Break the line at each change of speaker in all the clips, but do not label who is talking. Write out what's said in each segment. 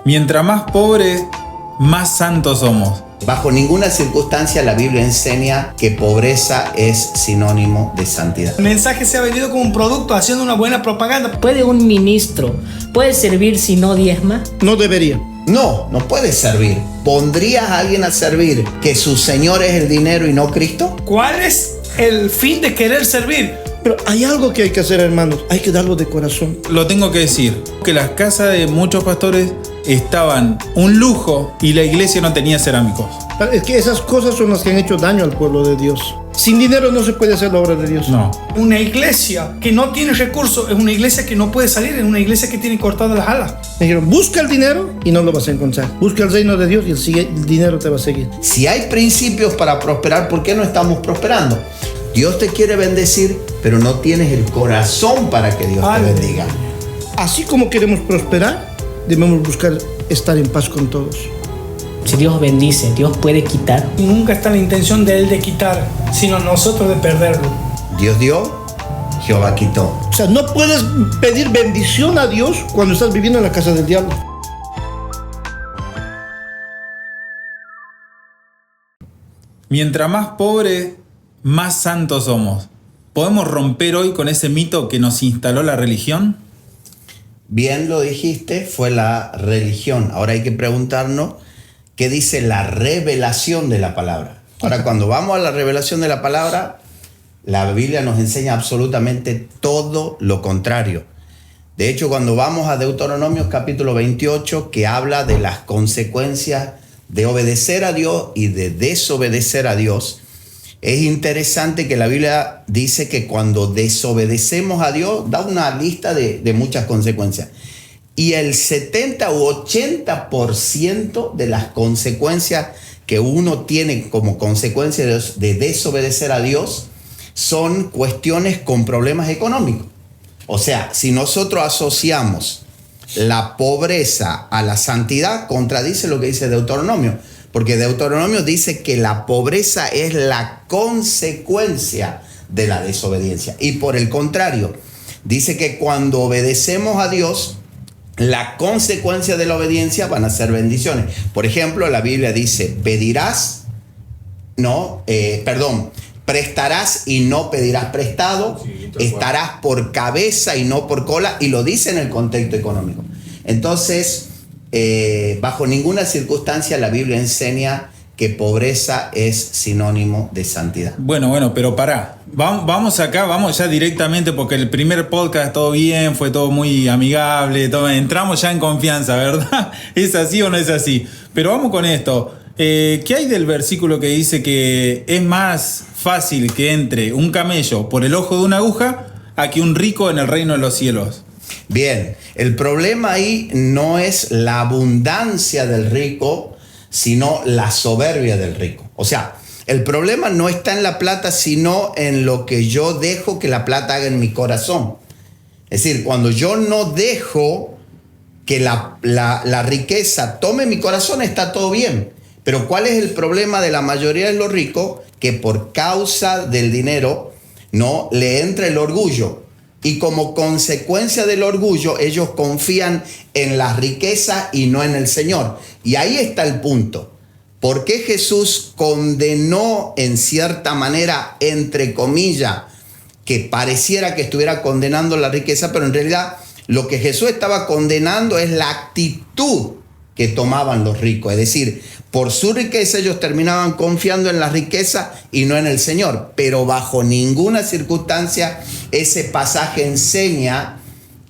Mientras más pobres, más santos somos.
Bajo ninguna circunstancia la Biblia enseña que pobreza es sinónimo de santidad.
El mensaje se ha vendido como un producto, haciendo una buena propaganda.
¿Puede un ministro servir si no diezma?
No debería.
No puede servir. ¿Pondrías a alguien a servir que su Señor es el dinero y no Cristo?
¿Cuál es el fin de querer servir?
Pero hay algo que hay que hacer, hermanos. Hay que darlo de corazón.
Lo tengo que decir, que las casas de muchos pastores estaban un lujo y la iglesia no tenía cerámicos.
Es que esas cosas son las que han hecho daño al pueblo de Dios. Sin dinero no se puede hacer la obra de Dios.
No.
Una iglesia que no tiene recursos es una iglesia que no puede salir, es una iglesia que tiene cortadas las alas.
Me dijeron, busca el dinero y no lo vas a encontrar. Busca el reino de Dios y el dinero te va a seguir.
Si hay principios para prosperar, ¿por qué no estamos prosperando? Dios te quiere bendecir, pero no tienes el corazón para que Dios te bendiga.
Así como queremos prosperar, debemos buscar estar en paz con todos.
Si Dios bendice, Dios puede quitar.
Nunca está la intención de Él de quitar, sino nosotros de perderlo.
Dios dio, Jehová quitó.
O sea, no puedes pedir bendición a Dios cuando estás viviendo en la casa del diablo.
Mientras más pobres, más santos somos. ¿Podemos romper hoy con ese mito que nos instaló la religión?
Bien lo dijiste, fue la religión. Ahora hay que preguntarnos qué dice la revelación de la palabra. Ahora, cuando vamos a la revelación de la palabra, la Biblia nos enseña absolutamente todo lo contrario. De hecho, cuando vamos a Deuteronomio capítulo 28, que habla de las consecuencias de obedecer a Dios y de desobedecer a Dios, es interesante que la Biblia dice que cuando desobedecemos a Dios, da una lista de muchas consecuencias. Y el 70 u 80% de las consecuencias que uno tiene como consecuencia de desobedecer a Dios son cuestiones con problemas económicos. O sea, si nosotros asociamos la pobreza a la santidad, contradice lo que dice Deuteronomio. Porque Deuteronomio dice que la pobreza es la consecuencia de la desobediencia. Y por el contrario, dice que cuando obedecemos a Dios, la consecuencia de la obediencia van a ser bendiciones. Por ejemplo, la Biblia dice, prestarás y no pedirás prestado, estarás por cabeza y no por cola, y lo dice en el contexto económico. Entonces, bajo ninguna circunstancia la Biblia enseña que pobreza es sinónimo de santidad.
Bueno, pero pará. Vamos ya directamente, porque el primer podcast todo bien, fue todo muy amigable, entramos ya en confianza, ¿verdad? ¿Es así o no es así? Pero vamos con esto. ¿Qué hay del versículo que dice que es más fácil que entre un camello por el ojo de una aguja a que un rico en el reino de los cielos?
Bien, el problema ahí no es la abundancia del rico, sino la soberbia del rico. O sea, el problema no está en la plata, sino en lo que yo dejo que la plata haga en mi corazón. Es decir, cuando yo no dejo que la riqueza tome mi corazón, está todo bien. Pero ¿cuál es el problema de la mayoría de los ricos? Que por causa del dinero no le entra el orgullo. Y como consecuencia del orgullo, ellos confían en las riquezas y no en el Señor. Y ahí está el punto. ¿Por qué Jesús condenó en cierta manera, entre comillas, que pareciera que estuviera condenando la riqueza, pero en realidad lo que Jesús estaba condenando es la actitud que tomaban los ricos? Es decir, por su riqueza ellos terminaban confiando en la riqueza y no en el Señor. Pero bajo ninguna circunstancia ese pasaje enseña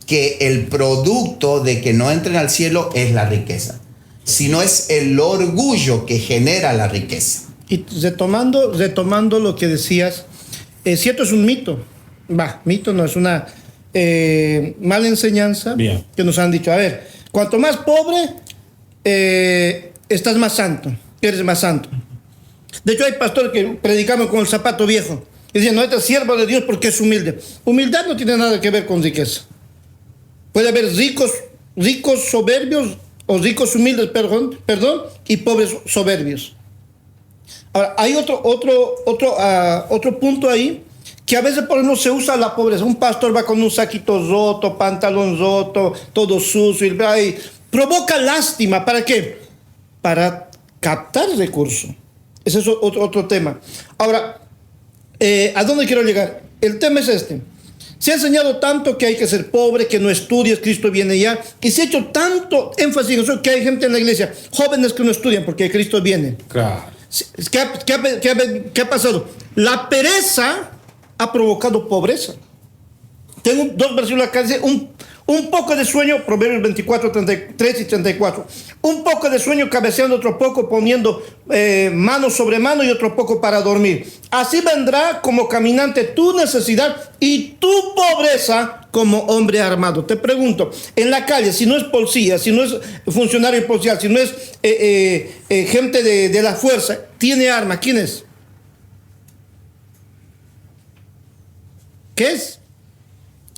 que el producto de que no entren al cielo es la riqueza, sino es el orgullo que genera la riqueza.
Y retomando lo que decías, cierto, es un mito. Mito no, es una mala enseñanza. Bien. Que nos han dicho. A ver, cuanto más pobre, estás más santo, eres más santo. De hecho, hay pastores que predicamos con el zapato viejo y dicen, no, este es siervo de Dios porque es humilde. Humildad no tiene nada que ver con riqueza. Puede haber ricos soberbios, o ricos humildes, perdón, y pobres soberbios. Ahora, hay otro punto ahí, que a veces por ejemplo se usa la pobreza. Un pastor va con un saquito roto, pantalón roto, todo sucio, provoca lástima. ¿Para qué? Para captar recursos. Ese es otro tema. Ahora, ¿a dónde quiero llegar? El tema es este. Se ha enseñado tanto que hay que ser pobre, que no estudies, Cristo viene ya. Y se ha hecho tanto énfasis en eso que hay gente en la iglesia, jóvenes que no estudian porque Cristo viene.
Claro.
¿Qué ha pasado? La pereza ha provocado pobreza. Tengo dos versículos acá, dice un poco de sueño, Proverbios 24, 33 y 34. Un poco de sueño cabeceando, otro poco poniendo mano sobre mano y otro poco para dormir. Así vendrá como caminante tu necesidad y tu pobreza como hombre armado. Te pregunto, en la calle, si no es policía, si no es funcionario policial, si no es gente de la fuerza, tiene arma, ¿quién es? ¿Qué es?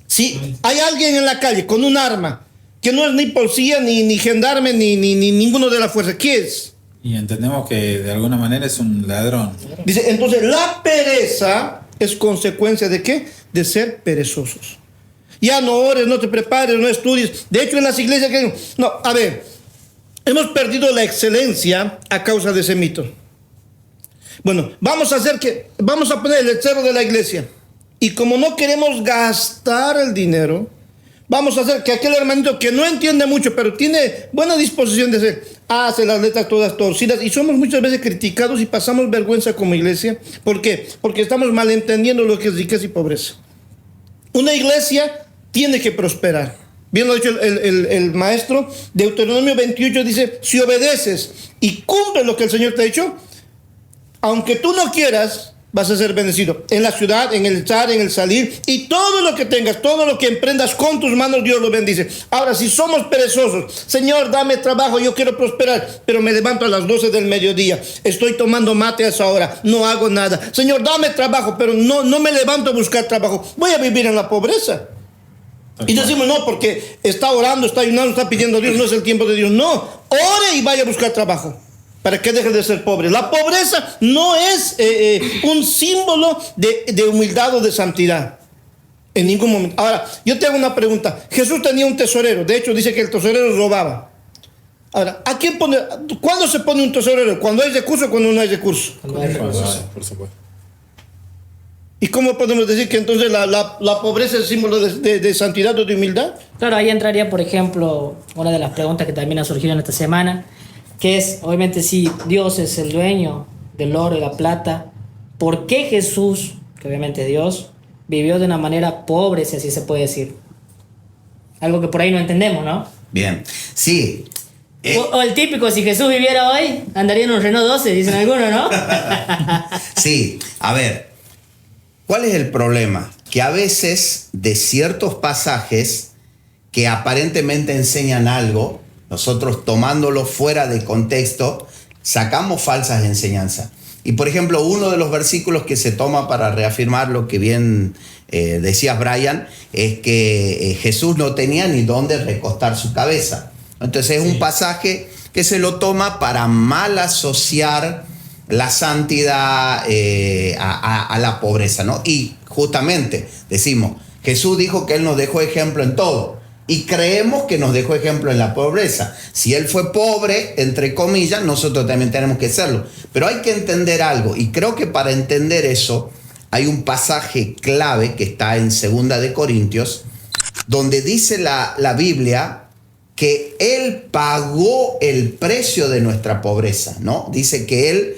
Si hay alguien en la calle con un arma que no es ni policía, ni gendarme, ni ninguno de la fuerza, ¿qué es?
Y entendemos que de alguna manera es un ladrón.
Dice, entonces la pereza es consecuencia ¿de qué? De ser perezosos. Ya no ores, no te prepares, no estudies. De hecho, en las iglesias que... No, a ver, hemos perdido la excelencia a causa de ese mito. Bueno, vamos a poner el letrero de la iglesia. Y como no queremos gastar el dinero, vamos a hacer que aquel hermanito que no entiende mucho, pero tiene buena disposición de hacer, hace las letras todas torcidas. Y somos muchas veces criticados y pasamos vergüenza como iglesia. ¿Por qué? Porque estamos malentendiendo lo que es riqueza y pobreza. Una iglesia tiene que prosperar. Bien lo ha dicho el maestro. Deuteronomio 28 dice, si obedeces y cumples lo que el Señor te ha dicho, aunque tú no quieras, vas a ser bendecido. En la ciudad, en el estar, en el salir. Y todo lo que tengas, todo lo que emprendas con tus manos, Dios lo bendice. Ahora, si somos perezosos, Señor, dame trabajo, yo quiero prosperar, pero me levanto a las 12 del mediodía. Estoy tomando mate a esa hora, no hago nada. Señor, dame trabajo, pero no me levanto a buscar trabajo. Voy a vivir en la pobreza. Y decimos, no, porque está orando, está ayunando, está pidiendo a Dios, no es el tiempo de Dios. No, ore y vaya a buscar trabajo. Para que deje de ser pobre. La pobreza no es un símbolo de humildad o de santidad. En ningún momento. Ahora, yo te hago una pregunta. Jesús tenía un tesorero. De hecho, dice que el tesorero robaba. Ahora, ¿a quién pone? ¿Cuándo se pone un tesorero? ¿Cuando hay recursos o cuando no hay recursos?
Por supuesto.
¿Y cómo podemos decir que entonces la pobreza es símbolo de santidad o de humildad?
Claro, ahí entraría, por ejemplo, una de las preguntas que también ha surgido en esta semana, que es, obviamente, si Dios es el dueño del oro y la plata, ¿por qué Jesús, que obviamente es Dios, vivió de una manera pobre, si así se puede decir? Algo que por ahí no entendemos, ¿no?
Bien, sí.
O el típico, si Jesús viviera hoy, andaría en un Renault 12, dicen algunos, ¿no?
Sí, a ver, ¿cuál es el problema? Que a veces de ciertos pasajes que aparentemente enseñan algo, nosotros tomándolo fuera de contexto, sacamos falsas enseñanzas. Y por ejemplo, uno de los versículos que se toma para reafirmar lo que bien decías, Brian, es que Jesús no tenía ni dónde recostar su cabeza. Entonces es un pasaje que se lo toma para mal asociar la santidad a la pobreza, ¿no? Y justamente decimos, Jesús dijo que Él nos dejó ejemplo en todo. Y creemos que nos dejó ejemplo en la pobreza. Si Él fue pobre, entre comillas, nosotros también tenemos que serlo. Pero hay que entender algo. Y creo que para entender eso, hay un pasaje clave que está en 2 de Corintios, donde dice la Biblia que Él pagó el precio de nuestra pobreza, ¿no? Dice que Él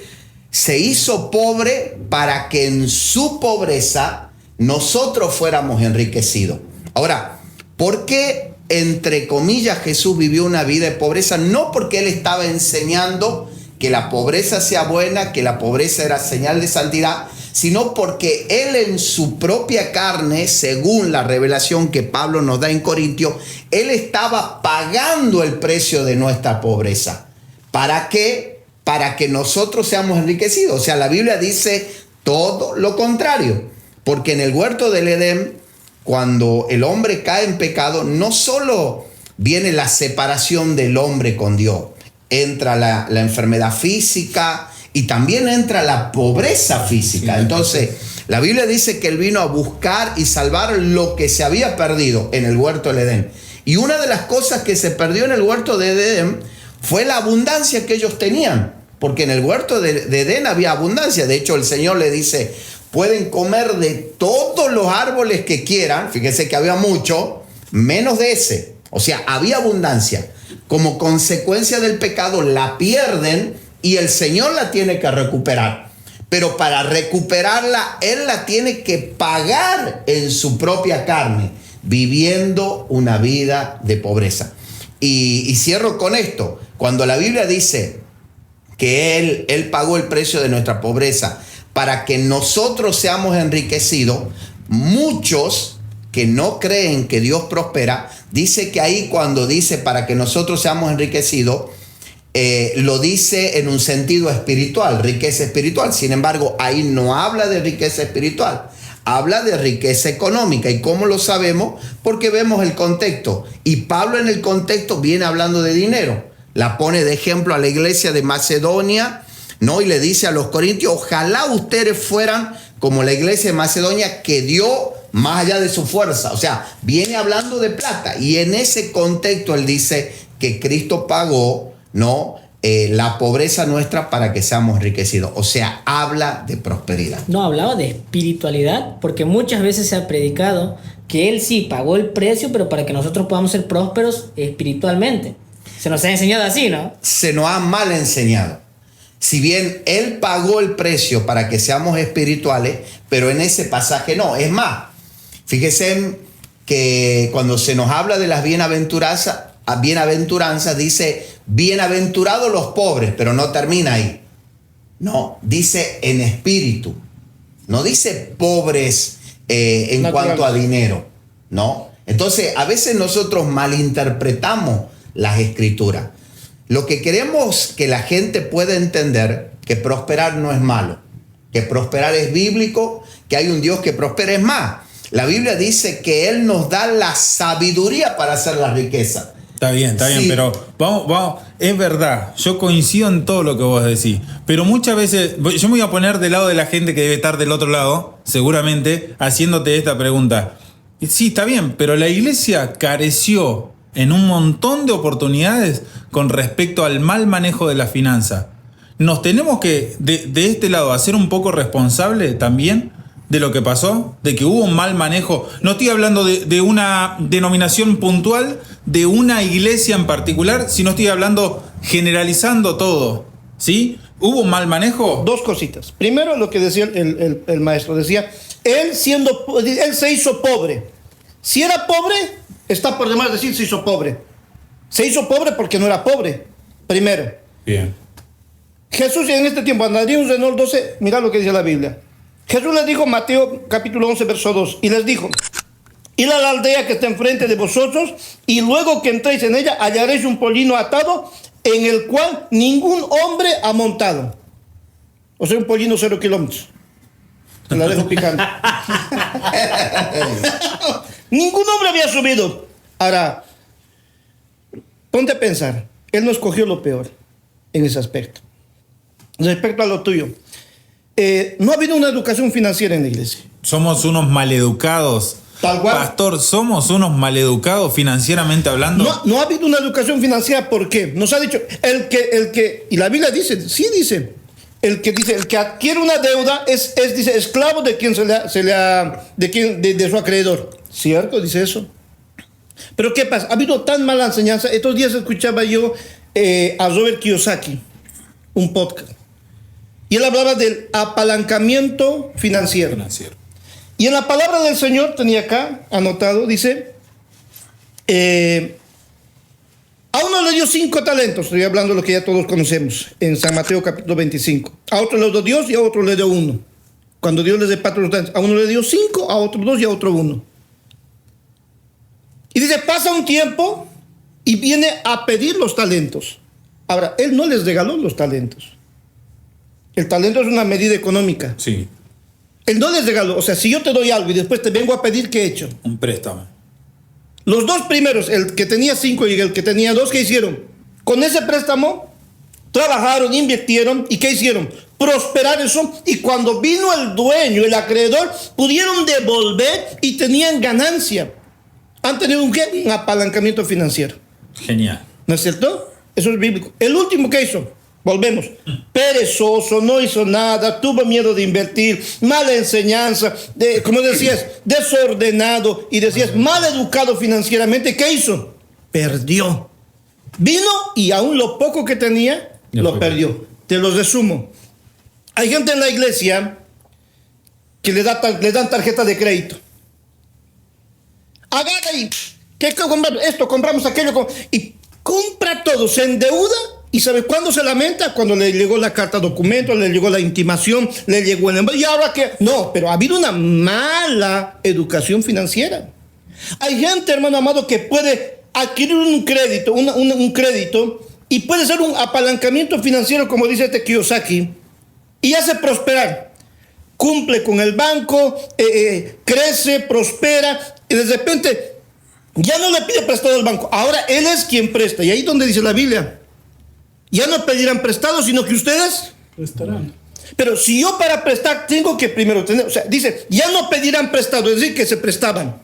se hizo pobre para que en su pobreza nosotros fuéramos enriquecidos. Ahora, ¿por qué, entre comillas, Jesús vivió una vida de pobreza? No porque Él estaba enseñando que la pobreza sea buena, que la pobreza era señal de santidad, sino porque Él en su propia carne, según la revelación que Pablo nos da en Corintios, Él estaba pagando el precio de nuestra pobreza. ¿Para qué? Para que nosotros seamos enriquecidos. O sea, la Biblia dice todo lo contrario. Porque en el huerto del Edén, cuando el hombre cae en pecado, no solo viene la separación del hombre con Dios, entra la enfermedad física, y también entra la pobreza física. Entonces, la Biblia dice que Él vino a buscar y salvar lo que se había perdido en el huerto del Edén. Y una de las cosas que se perdió en el huerto de Edén fue la abundancia que ellos tenían. Porque en el huerto de Edén había abundancia. De hecho, el Señor le dice, pueden comer de todos los árboles que quieran. Fíjense que había mucho, menos de ese. O sea, había abundancia. Como consecuencia del pecado la pierden y el Señor la tiene que recuperar. Pero para recuperarla, Él la tiene que pagar en su propia carne, viviendo una vida de pobreza. Y cierro con esto. Cuando la Biblia dice que Él pagó el precio de nuestra pobreza para que nosotros seamos enriquecidos, muchos que no creen que Dios prospera, dice que ahí cuando dice para que nosotros seamos enriquecidos, lo dice en un sentido espiritual, riqueza espiritual. Sin embargo, ahí no habla de riqueza espiritual, habla de riqueza económica. ¿Y cómo lo sabemos? Porque vemos el contexto. Y Pablo en el contexto viene hablando de dinero. La pone de ejemplo a la iglesia de Macedonia, ¿no? Y le dice a los corintios, ojalá ustedes fueran como la iglesia de Macedonia que dio más allá de su fuerza. O sea, viene hablando de plata. Y en ese contexto él dice que Cristo pagó, ¿no? La pobreza nuestra para que seamos enriquecidos. O sea, habla de prosperidad.
No hablaba de espiritualidad, porque muchas veces se ha predicado que Él sí pagó el precio, pero para que nosotros podamos ser prósperos espiritualmente. Se nos ha enseñado así, ¿no?
Se nos ha mal enseñado. Si bien Él pagó el precio para que seamos espirituales, pero en ese pasaje no. Es más, fíjense que cuando se nos habla de las bienaventuranzas, dice, bienaventurados los pobres, pero no termina ahí. No, dice en espíritu. No dice pobres en cuanto a dinero, ¿no? Entonces, a veces nosotros malinterpretamos las escrituras. Lo que queremos que la gente pueda entender, que prosperar no es malo, que prosperar es bíblico, que hay un Dios que prospera. Es más, la Biblia dice que Él nos da la sabiduría para hacer la riqueza.
Está bien, sí. Pero vamos, es verdad, yo coincido en todo lo que vos decís, pero muchas veces, yo me voy a poner del lado de la gente que debe estar del otro lado, seguramente, haciéndote esta pregunta. Sí, está bien, pero la iglesia careció en un montón de oportunidades con respecto al mal manejo de la finanza. Nos tenemos que, de este lado, hacer un poco responsable también de lo que pasó, de que hubo un mal manejo. No estoy hablando de una denominación puntual, de una iglesia en particular, sino estoy hablando generalizando todo, ¿sí? ¿Hubo un mal manejo?
Dos cositas. Primero, lo que decía el maestro, decía, él se hizo pobre. Si era pobre, está por demás decir se hizo pobre. Se hizo pobre porque no era pobre, primero.
Bien.
Jesús en este tiempo, andaríamos en el 12, mirá lo que dice la Biblia. Jesús les dijo, Mateo capítulo 11, verso 2, y les dijo, id a la aldea que está enfrente de vosotros, y luego que entréis en ella, hallaréis un pollino atado, en el cual ningún hombre ha montado. O sea, un pollino 0 kilómetros. Te la dejo picando. Ningún hombre había subido. Ahora, ponte a pensar, Él no escogió lo peor en ese aspecto. Respecto a lo tuyo. No ha habido una educación financiera en la iglesia.
Somos unos maleducados.
Tal cual.
Pastor, somos maleducados financieramente hablando.
No ha habido una educación financiera. ¿Por qué? Nos ha dicho el que y la Biblia dice, sí dice, el que adquiere una deuda dice esclavo de quien de su acreedor. ¿Cierto? Dice eso. Pero ¿qué pasa? Ha habido tan mala enseñanza. Estos días escuchaba yo a Robert Kiyosaki, un podcast. Y él hablaba del apalancamiento financiero. Y en la palabra del Señor, tenía acá anotado, dice, a uno le dio 5 talentos, estoy hablando de lo que ya todos conocemos, en San Mateo capítulo 25. A otro le dio 2 y a otro le dio 1. Cuando Dios les repartió los talentos, a uno le dio 5, a otro 2 y a otro 1. Y dice, pasa un tiempo y viene a pedir los talentos. Ahora, él no les regaló los talentos. El talento es una medida económica.
Sí.
Él no les regaló. O sea, si yo te doy algo y después te vengo a pedir, ¿qué he hecho?
Un préstamo.
Los dos primeros, el que tenía 5 y el que tenía 2, ¿qué hicieron? Con ese préstamo, trabajaron, invirtieron. ¿Y qué hicieron? prosperar eso, y cuando vino el dueño, el acreedor, pudieron devolver y tenían ganancia. Han tenido un apalancamiento financiero.
Genial.
¿No es cierto? Eso es bíblico. El último que hizo, volvemos, perezoso, no hizo nada, tuvo miedo de invertir, mala enseñanza, como decías, desordenado, y decías, mal educado financieramente. ¿Qué hizo? Perdió. Vino y aún lo poco que tenía, lo perdió. Te lo resumo. Hay gente en la iglesia que le dan tarjeta de crédito. Agarra y esto, compramos aquello, y compra todo, se endeuda, y ¿sabe cuándo se lamenta? Cuando le llegó la carta documento, le llegó la intimación, le llegó el envío. ¿Y ahora qué? No, pero ha habido una mala educación financiera. Hay gente, hermano amado, que puede adquirir un crédito, un crédito, y puede ser un apalancamiento financiero, como dice este Kiyosaki, y hace prosperar. Cumple con el banco, crece, prospera, y de repente ya no le pide prestado al banco. Ahora él es quien presta. Y ahí es donde dice la Biblia, ya no pedirán prestado, sino que ustedes
Prestarán.
Pero si yo para prestar tengo que primero tener, o sea, dice, ya no pedirán prestado, es decir, que se prestaban.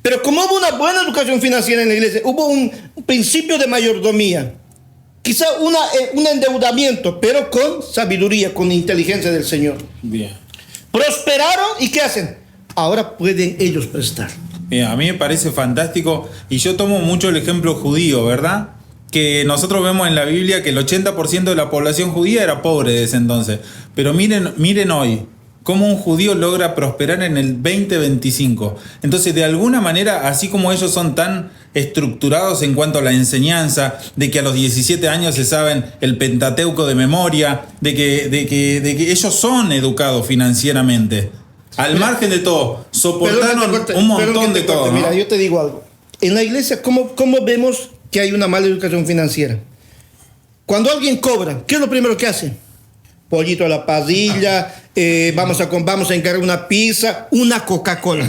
Pero como hubo una buena educación financiera en la iglesia, hubo un principio de mayordomía, quizá un endeudamiento, pero con sabiduría, con inteligencia del Señor.
Bien.
Prosperaron, ¿y qué hacen? Ahora pueden ellos prestar.
Bien, a mí me parece fantástico, y yo tomo mucho el ejemplo judío, ¿verdad? Que nosotros vemos en la Biblia que el 80% de la población judía era pobre desde entonces. Pero miren hoy, cómo un judío logra prosperar en el 2025. Entonces, de alguna manera, así como ellos son tan estructurados en cuanto a la enseñanza, de que a los 17 años se saben el Pentateuco de memoria, de que ellos son educados financieramente. Al margen de todo, soportaron un montón de todo, ¿no?
Mira, yo te digo algo. En la iglesia, ¿cómo vemos que hay una mala educación financiera? Cuando alguien cobra, ¿qué es lo primero que hace? Pollito a la parrilla, vamos a encargar una pizza, una Coca-Cola.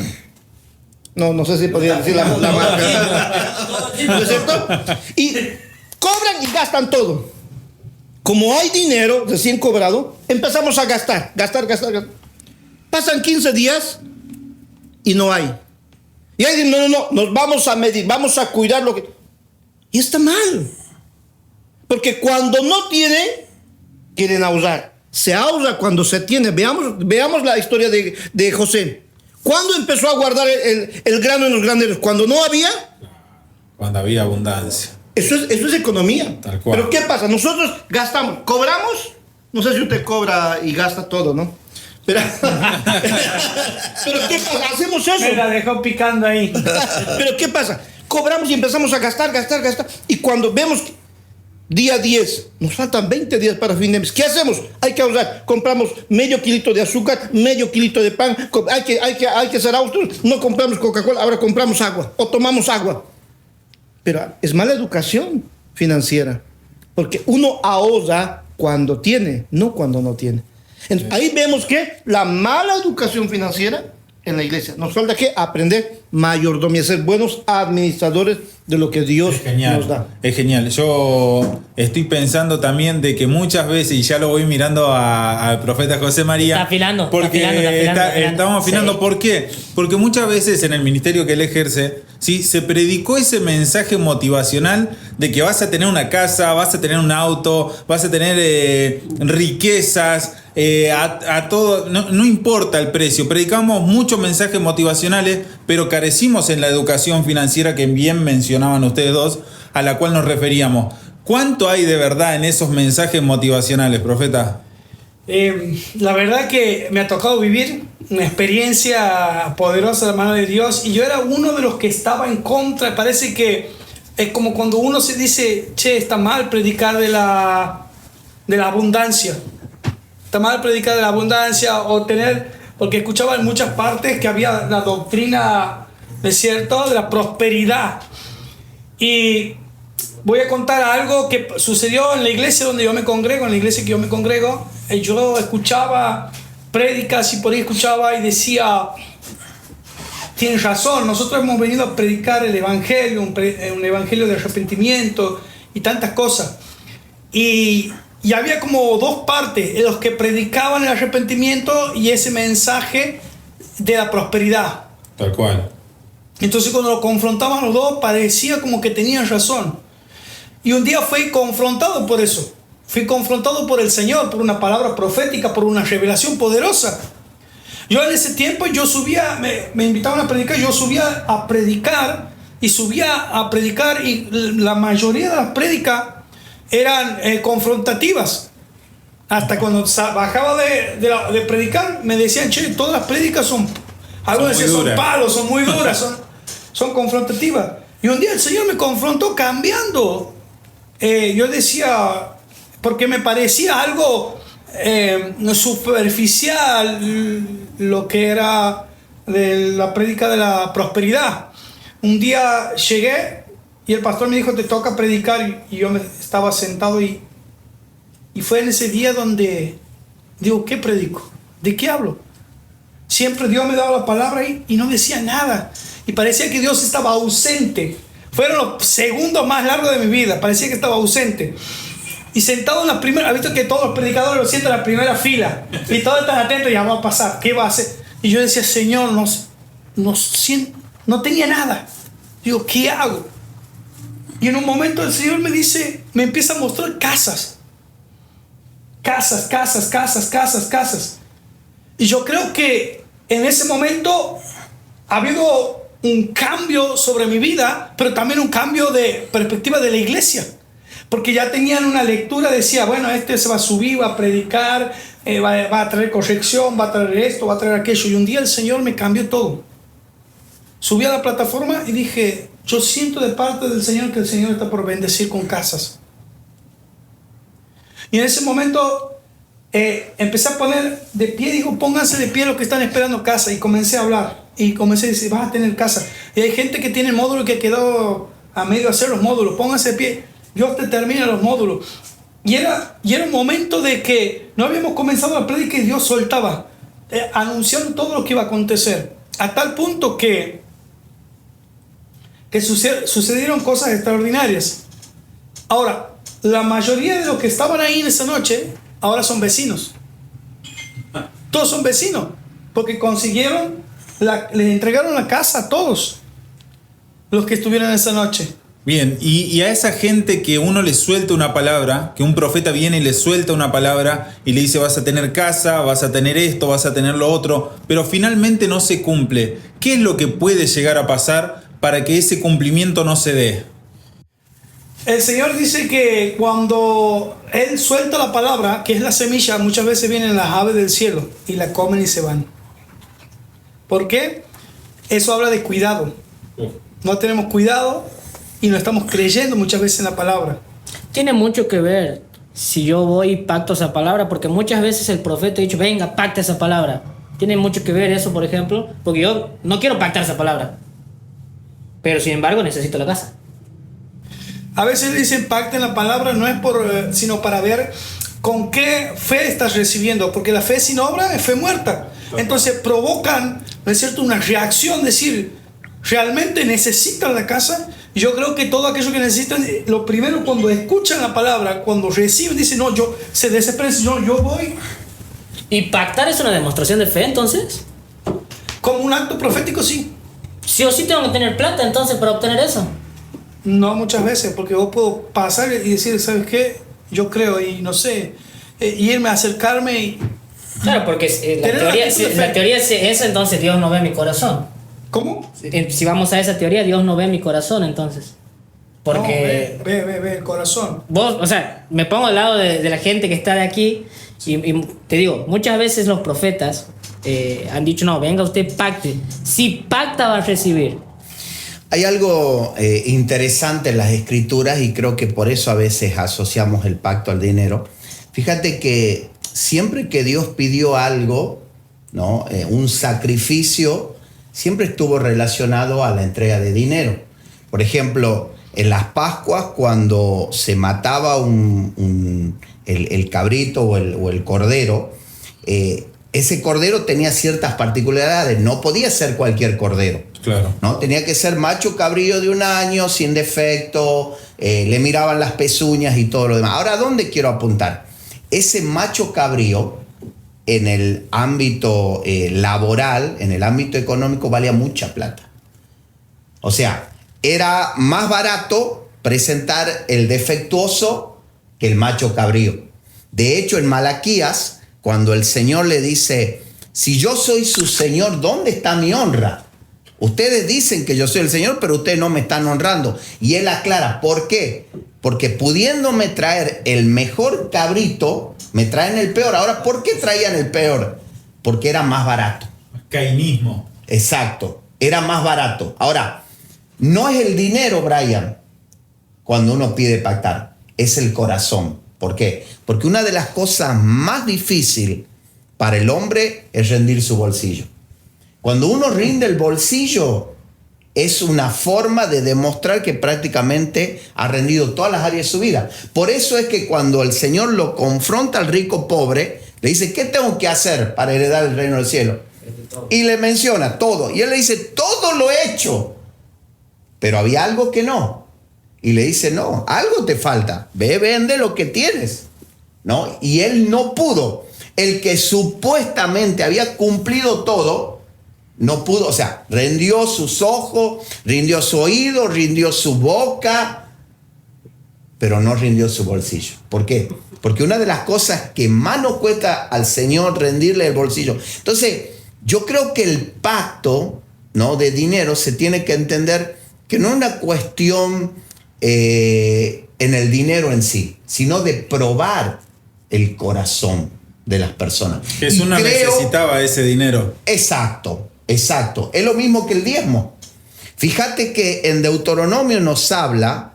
No sé si podría decir la marca. ¿No es cierto? Y cobran y gastan todo. Como hay dinero recién cobrado, empezamos a gastar. Pasan 15 días y no hay. Y ahí dicen, no, nos vamos a medir, vamos a cuidar lo que... Y está mal. Porque cuando no tiene, quieren ahorrar. Se ahorra cuando se tiene. Veamos la historia de José. ¿Cuándo empezó a guardar el grano en los graneros? ¿Cuando no había?
Cuando había abundancia.
Eso es economía.
Tal cual.
Pero ¿qué pasa? Nosotros gastamos, cobramos. No sé si usted cobra y gasta todo, ¿no? Pero ¿qué pasa? Hacemos eso.
Me la dejó picando ahí.
Pero ¿qué pasa? Cobramos y empezamos a gastar. Y cuando vemos que día 10, nos faltan 20 días para fin de mes, ¿qué hacemos? Hay que ahorrar. Compramos medio kilito de azúcar, medio kilito de pan. Hay que ser austeros. No compramos Coca-Cola, ahora compramos agua o tomamos agua. Pero es mala educación financiera. Porque uno ahorra cuando tiene, no cuando no tiene. Entonces, ahí vemos que la mala educación financiera en la iglesia nos falta que aprender mayordomía, ser buenos administradores de lo que Dios nos da.
Es genial. Yo estoy pensando también de que muchas veces, y ya lo voy mirando al profeta José María.
Está afilando.
Porque estamos afinando. Sí. ¿Por qué? Porque muchas veces en el ministerio que él ejerce, ¿sí?, se predicó ese mensaje motivacional de que vas a tener una casa, vas a tener un auto, vas a tener riquezas, a todo, no importa el precio. Predicamos muchos mensajes motivacionales, pero carecimos en la educación financiera que bien mencionaban ustedes dos, a la cual nos referíamos. ¿Cuánto hay de verdad en esos mensajes motivacionales, profeta?
La verdad que me ha tocado vivir una experiencia poderosa de la mano de Dios, y yo era uno de los que estaba en contra. Parece que es como cuando uno se dice, che, está mal predicar de la abundancia. Está mal predicar de la abundancia o tener... Porque escuchaba en muchas partes que había la doctrina, ¿es cierto?, de la prosperidad. Y voy a contar algo que sucedió en la iglesia donde yo me congrego, en la iglesia que yo me congrego. Yo escuchaba prédicas y por ahí escuchaba y decía, tienes razón, nosotros hemos venido a predicar el evangelio, un evangelio de arrepentimiento y tantas cosas. Y Y había como dos partes, los que predicaban el arrepentimiento y ese mensaje de la prosperidad.
Tal cual.
Entonces cuando lo confrontaban los dos, parecía como que tenían razón. Y un día fui confrontado por eso. Fui confrontado por el Señor, por una palabra profética, por una revelación poderosa. Yo en ese tiempo, yo subía, me invitaban a predicar, yo subía a predicar y la mayoría de las prédicas eran confrontativas. Hasta cuando bajaba de predicar, me decían, che, todas las prédicas son palos, son muy duras, son confrontativas. Y un día el Señor me confrontó cambiando. Yo decía, porque me parecía algo superficial lo que era de la prédica de la prosperidad. Un día llegué y el pastor me dijo, te toca predicar, y yo estaba sentado y fue en ese día donde digo, ¿qué predico? ¿De qué hablo? Siempre Dios me daba la palabra y no decía nada, y parecía que Dios estaba ausente. Fueron los segundos más largos de mi vida, parecía que estaba ausente. Y sentado en la primera, ha visto que todos los predicadores lo sientan en la primera fila y todos están atentos, ya va a pasar, ¿qué va a hacer? Y yo decía, Señor, no tenía nada. Digo, ¿qué hago? Y en un momento el Señor me empieza a mostrar casas. Y yo creo que en ese momento ha habido un cambio sobre mi vida, pero también un cambio de perspectiva de la iglesia. Porque ya tenían una lectura, decía, bueno, este se va a subir, va a predicar, va a traer corrección, va a traer esto, va a traer aquello. Y un día el Señor me cambió todo. Subí a la plataforma y dije, yo siento de parte del Señor que el Señor está por bendecir con casas. Y en ese momento empecé a poner de pie, digo, pónganse de pie los que están esperando casa. Y comencé a hablar. Y comencé a decir, vas a tener casa. Y hay gente que tiene el módulo que quedó a medio hacer los módulos. Pónganse de pie. Dios te termina los módulos. Y era un momento de que no habíamos comenzado la prédica y Dios soltaba, anunciando todo lo que iba a acontecer. A tal punto que sucedieron cosas extraordinarias. Ahora, la mayoría de los que estaban ahí en esa noche, ahora son vecinos. Todos son vecinos. Porque les entregaron la casa a todos los que estuvieron esa noche.
Bien, y a esa gente que uno le suelta una palabra, que un profeta viene y le suelta una palabra y le dice vas a tener casa, vas a tener esto, vas a tener lo otro, pero finalmente no se cumple. ¿Qué es lo que puede llegar a pasar para que ese cumplimiento no se dé?
El Señor dice que cuando Él suelta la palabra, que es la semilla, muchas veces vienen las aves del cielo y la comen y se van. ¿Por qué? Eso habla de cuidado. No tenemos cuidado y no estamos creyendo muchas veces en la palabra.
Tiene mucho que ver si yo voy y pacto esa palabra, porque muchas veces el profeta ha dicho, venga, pacta esa palabra. Tiene mucho que ver eso, por ejemplo, porque yo no quiero pactar esa palabra, pero sin embargo necesito la casa.
A veces dicen pacten la palabra, no es sino para ver con qué fe estás recibiendo, porque la fe sin obra es fe muerta. Entonces provocan, ¿no es cierto?, una reacción, decir, ¿realmente necesitan la casa? Yo creo que todo aquello que necesitan, lo primero cuando escuchan la palabra, cuando reciben, dicen, no, se desesperan, yo voy.
¿Y pactar es una demostración de fe, entonces?
Como un acto profético, sí.
Sí o sí tengo que tener plata, entonces, para obtener eso.
No muchas veces, porque yo puedo pasar y decir, ¿sabes qué? Yo creo, y no sé, irme a acercarme y...
Claro, porque la teoría es esa, entonces Dios no ve mi corazón.
¿Cómo?
Si vamos a esa teoría, Dios no ve mi corazón, entonces. Porque...
No, ve el corazón.
Vos, o sea, me pongo al lado de la gente que está de aquí y te digo, muchas veces los profetas han dicho, no, venga usted, pacte. Si pacta, va a recibir.
Hay algo interesante en las escrituras y creo que por eso a veces asociamos el pacto al dinero. Fíjate que siempre que Dios pidió algo, ¿no? Un sacrificio, siempre estuvo relacionado a la entrega de dinero. Por ejemplo, en las Pascuas, cuando se mataba el cabrito o el cordero, ese cordero tenía ciertas particularidades, no podía ser cualquier cordero.
Claro.
¿No? Tenía que ser macho cabrío de 1 año, sin defecto, le miraban las pezuñas y todo lo demás. Ahora, ¿a dónde quiero apuntar? ese macho cabrío en el ámbito laboral, en el ámbito económico, valía mucha plata. O sea, era más barato presentar el defectuoso que el macho cabrío. De hecho, en Malaquías, cuando el Señor le dice, si yo soy su Señor, ¿dónde está mi honra? Ustedes dicen que yo soy el Señor, pero ustedes no me están honrando. Y él aclara, ¿por qué? Porque pudiéndome traer el mejor cabrito, me traen el peor. Ahora, ¿por qué traían el peor? Porque era más barato.
Cainismo.
Exacto, era más barato. Ahora, no es el dinero, Brian, cuando uno pide pactar, es el corazón. ¿Por qué? Porque una de las cosas más difíciles para el hombre es rendir su bolsillo. Cuando uno rinde el bolsillo, es una forma de demostrar que prácticamente ha rendido todas las áreas de su vida. Por eso es que cuando el Señor lo confronta al rico pobre, le dice, ¿qué tengo que hacer para heredar el reino del cielo? Y le menciona todo. Y él le dice, todo lo he hecho. Pero había algo que no. Y le dice, no, algo te falta. Ve, vende lo que tienes. ¿No? Y él no pudo. El que supuestamente había cumplido todo, no pudo. O sea, rindió sus ojos, rindió su oído, rindió su boca, pero no rindió su bolsillo. ¿Por qué? Porque una de las cosas que más nos cuesta al Señor rendirle el bolsillo. Entonces, yo creo que el pacto, ¿no?, de dinero se tiene que entender que no es una cuestión en el dinero en sí, sino de probar el corazón de las personas.
Jesús no necesitaba ese dinero.
Exacto. Exacto, es lo mismo que el diezmo. Fíjate que en Deuteronomio nos habla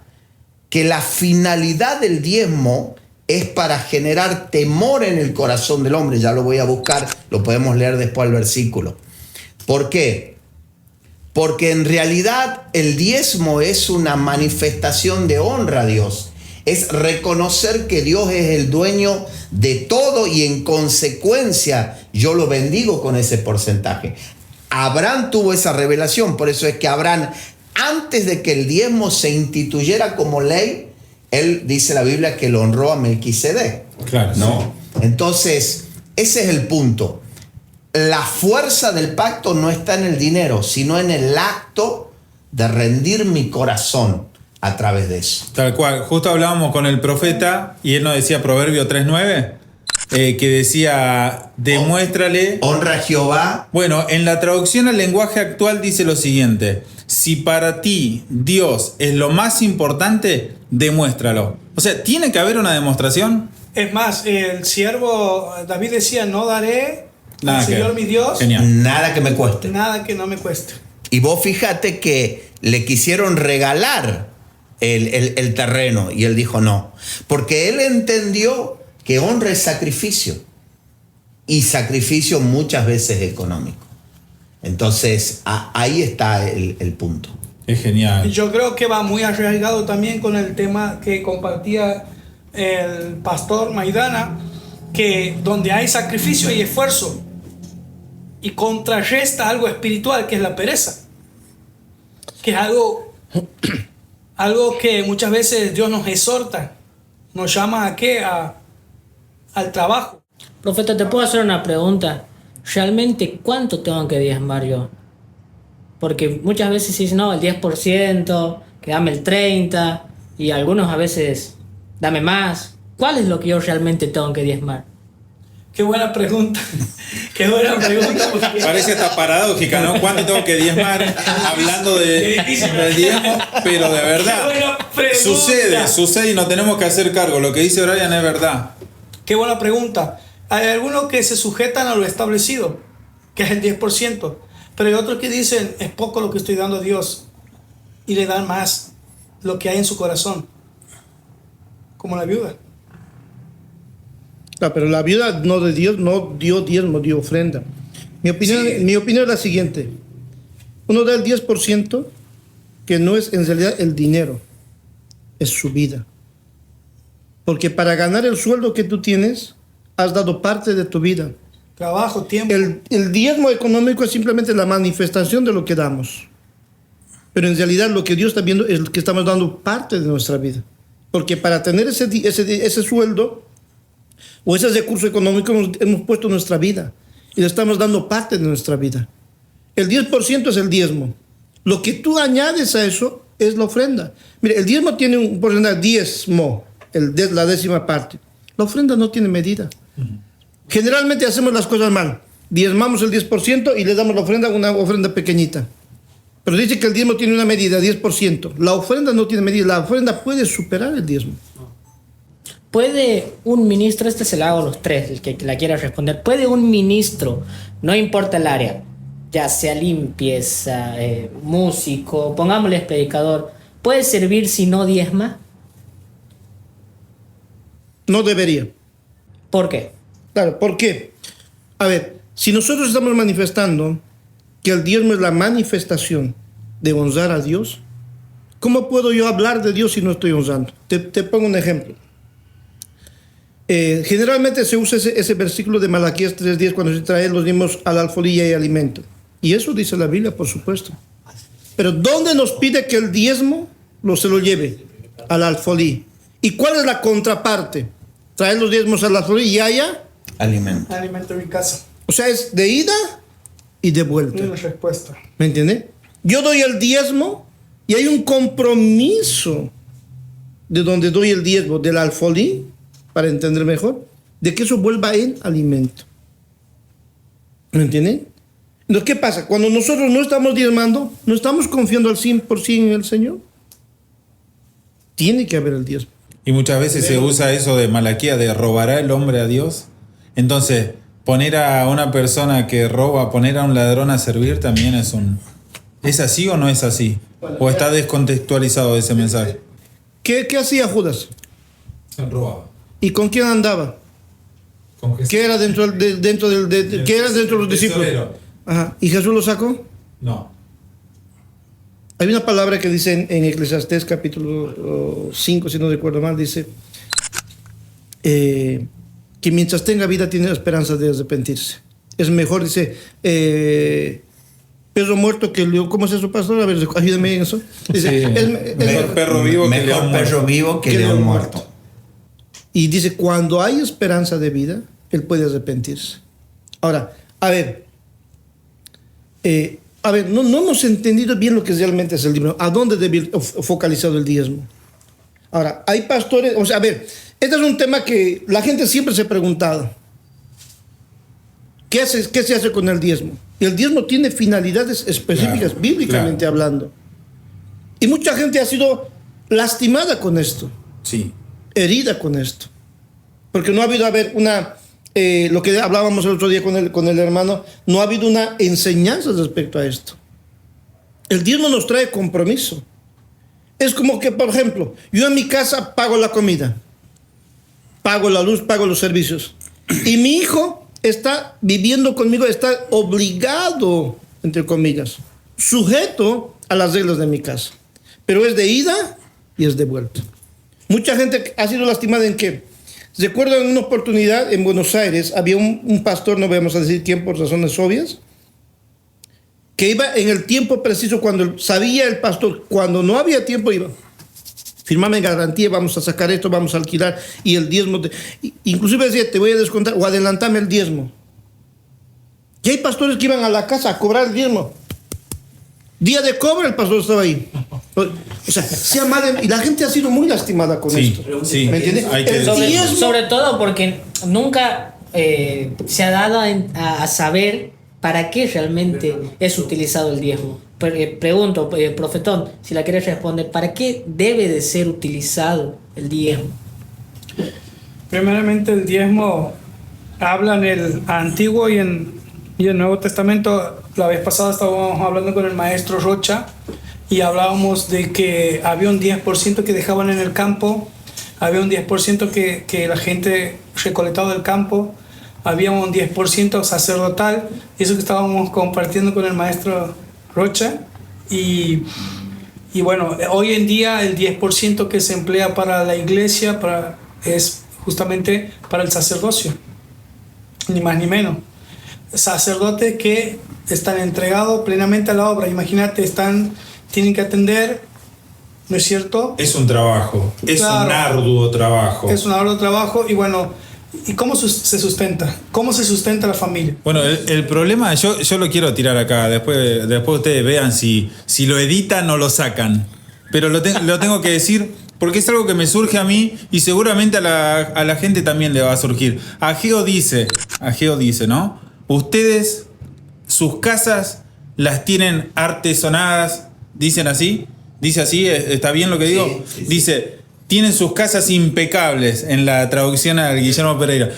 que la finalidad del diezmo es para generar temor en el corazón del hombre. Ya lo voy a buscar, lo podemos leer después del versículo. ¿Por qué? Porque en realidad el diezmo es una manifestación de honra a Dios. Es reconocer que Dios es el dueño de todo y en consecuencia yo lo bendigo con ese porcentaje. Abraham tuvo esa revelación, por eso es que Abraham, antes de que el diezmo se instituyera como ley, él dice la Biblia que lo honró a Melquisedec.
Claro,
¿no? Sí. Entonces, ese es el punto. La fuerza del pacto no está en el dinero, sino en el acto de rendir mi corazón a través de eso.
Tal cual. Justo hablábamos con el profeta y él nos decía Proverbio 3:9. Que decía, demuéstrale...
Honra a Jehová.
Bueno, en la traducción al lenguaje actual dice lo siguiente: si para ti Dios es lo más importante, demuéstralo. O sea, ¿tiene que haber una demostración?
Es más, el siervo David decía, no daré al Señor mi Dios
nada que me cueste.
Nada que no me cueste.
Y vos fíjate que le quisieron regalar el terreno y él dijo no. Porque él entendió que honra es sacrificio, y sacrificio muchas veces económico. Entonces, ahí está el punto.
Es genial.
Yo creo que va muy arraigado también con el tema que compartía el pastor Maidana, que donde hay sacrificio hay esfuerzo, y contrarresta algo espiritual, que es la pereza, que es algo que muchas veces Dios nos exhorta, nos llama a ¿qué? Al trabajo.
Profeta, ¿te puedo hacer una pregunta? ¿Realmente cuánto tengo que diezmar yo? Porque muchas veces dicen, no, el 10%, que dame el 30%, y algunos a veces, dame más. ¿Cuál es lo que yo realmente tengo que diezmar?
Qué buena pregunta. Qué buena pregunta. Porque...
Parece hasta paradójica, ¿no? ¿Cuánto tengo que diezmar? Hablando del diezmo, pero de verdad. Sucede y no tenemos que hacer cargo. Lo que dice Brian es verdad.
Qué buena pregunta. Hay algunos que se sujetan a lo establecido, que es el 10%, pero hay otros que dicen, es poco lo que estoy dando a Dios, y le dan más lo que hay en su corazón, como la viuda.
No, pero la viuda no de Dios, no dio diezmo, dio ofrenda. Mi opinión es la siguiente. Uno da el 10%, que no es en realidad el dinero, es su vida. Porque para ganar el sueldo que tú tienes, has dado parte de tu vida.
Trabajo, tiempo.
El diezmo económico es simplemente la manifestación de lo que damos. Pero en realidad lo que Dios está viendo es que estamos dando parte de nuestra vida. Porque para tener ese sueldo, O ese recurso económico hemos puesto en nuestra vida y le estamos dando parte de nuestra vida. El 10% es el diezmo. Lo que tú añades a eso es la ofrenda. Mire, el diezmo tiene un porcentaje, diezmo, la décima parte. La ofrenda no tiene medida. Generalmente hacemos las cosas mal. Diezmamos el 10% y le damos la ofrenda, una ofrenda pequeñita. Pero dice que el diezmo tiene una medida, 10%. La ofrenda no tiene medida. La ofrenda puede superar el diezmo.
¿Puede un ministro, este se lo hago a los tres, el que la quiera responder, puede un ministro, no importa el área, ya sea limpieza, músico, pongámosle predicador, puede servir si no diezma?
No debería.
¿Por qué?
Claro, ¿por qué? A ver, si nosotros estamos manifestando que el diezmo es la manifestación de honrar a Dios, ¿cómo puedo yo hablar de Dios si no estoy honrando? Te pongo un ejemplo. Generalmente se usa ese versículo de Malaquías 3:10 cuando se trae los diezmos al alfolí y alimento. Y eso dice la Biblia, por supuesto. Pero ¿dónde nos pide que el diezmo se lo lleve? Al alfolí. ¿Y cuál es la contraparte? Traer los diezmos al alfolí y haya
Alimento.
Alimento en mi casa.
O sea, es de ida y de vuelta.
Una respuesta.
¿Me entiende? Yo doy el diezmo y hay un compromiso de donde doy el diezmo, del alfolí, para entender mejor, de que eso vuelva en alimento. ¿Me entienden? Entonces, ¿qué pasa? Cuando nosotros no estamos diezmando, no estamos confiando al 100% en el Señor. Tiene que haber el diezmo.
Y muchas veces se usa eso de Malaquía, de robará el hombre a Dios. Entonces, poner a una persona que roba, poner a un ladrón a servir también es un... ¿Es así o no es así? ¿O está descontextualizado ese mensaje?
¿Qué hacía Judas?
Robaba.
¿Y con quién andaba?
Con Jesús.
¿Qué era dentro de los discípulos? Ajá. ¿Y Jesús lo sacó?
No.
Hay una palabra que dice en Eclesiastés capítulo 5, si no recuerdo mal, dice que mientras tenga vida tiene esperanza de arrepentirse. Es mejor, dice, perro muerto que león. ¿Cómo es eso, pastor? A ver, ayúdame en eso. Dice,
Sí. Mejor perro vivo que león muerto.
León muerto.
Y dice, cuando hay esperanza de vida, él puede arrepentirse. Ahora, a ver, no hemos entendido bien lo que realmente es el diezmo. ¿A dónde debe ir focalizado el diezmo? Ahora, hay pastores, o sea, a ver, este es un tema que la gente siempre se ha preguntado. ¿Qué se hace con el diezmo? Y el diezmo tiene finalidades específicas, claro, bíblicamente hablando. Y mucha gente ha sido lastimada con esto.
Sí.
Herida con esto. Porque no ha habido, lo que hablábamos el otro día con el hermano, no ha habido una enseñanza respecto a esto. El diezmo nos trae compromiso. Es como que, por ejemplo, yo en mi casa pago la comida, pago la luz, pago los servicios. Y mi hijo está viviendo conmigo, está obligado, entre comillas, sujeto a las reglas de mi casa. Pero es de ida y es de vuelta. Mucha gente ha sido lastimada en que, recuerdo en una oportunidad en Buenos Aires, había un pastor, no vamos a decir quién por razones obvias, que iba en el tiempo preciso, cuando sabía el pastor, cuando no había tiempo iba, firmame garantía, vamos a sacar esto, vamos a alquilar, y el diezmo, inclusive decía, te voy a descontar, o adelantame el diezmo. Y hay pastores que iban a la casa a cobrar el diezmo. Día de cobro el pastor estaba ahí. O sea, y la gente ha sido muy lastimada con esto.
Sí,
¿me entiendes?
Sobre todo porque nunca se ha dado a saber para qué realmente es utilizado el diezmo. Pregunto, profetón, si la quieres responder, ¿para qué debe de ser utilizado el diezmo?
Primeramente, el diezmo habla en el Antiguo y en el Nuevo Testamento. La vez pasada estábamos hablando con el maestro Rocha y hablábamos de que había un 10% que dejaban en el campo, había un 10% que la gente recolectaba del campo, había un 10% sacerdotal, eso que estábamos compartiendo con el maestro Rocha. Y bueno, hoy en día el 10% que se emplea para la iglesia es justamente para el sacerdocio, ni más ni menos. Sacerdotes que están entregados plenamente a la obra. Imagínate, tienen que atender, ¿no es cierto?
Es un trabajo, es claro, un arduo trabajo.
Es un arduo trabajo y bueno, ¿Y cómo se sustenta? ¿Cómo se sustenta la familia?
Bueno, el problema, yo lo quiero tirar acá, después ustedes vean si lo editan o lo sacan. Pero lo tengo que decir porque es algo que me surge a mí y seguramente a la gente también le va a surgir. Ageo dice, ¿no? Ustedes, sus casas las tienen artesonadas, dicen así, dice así, ¿está bien lo que digo? Sí. Dice, tienen sus casas impecables, en la traducción al Guillermo Pereira.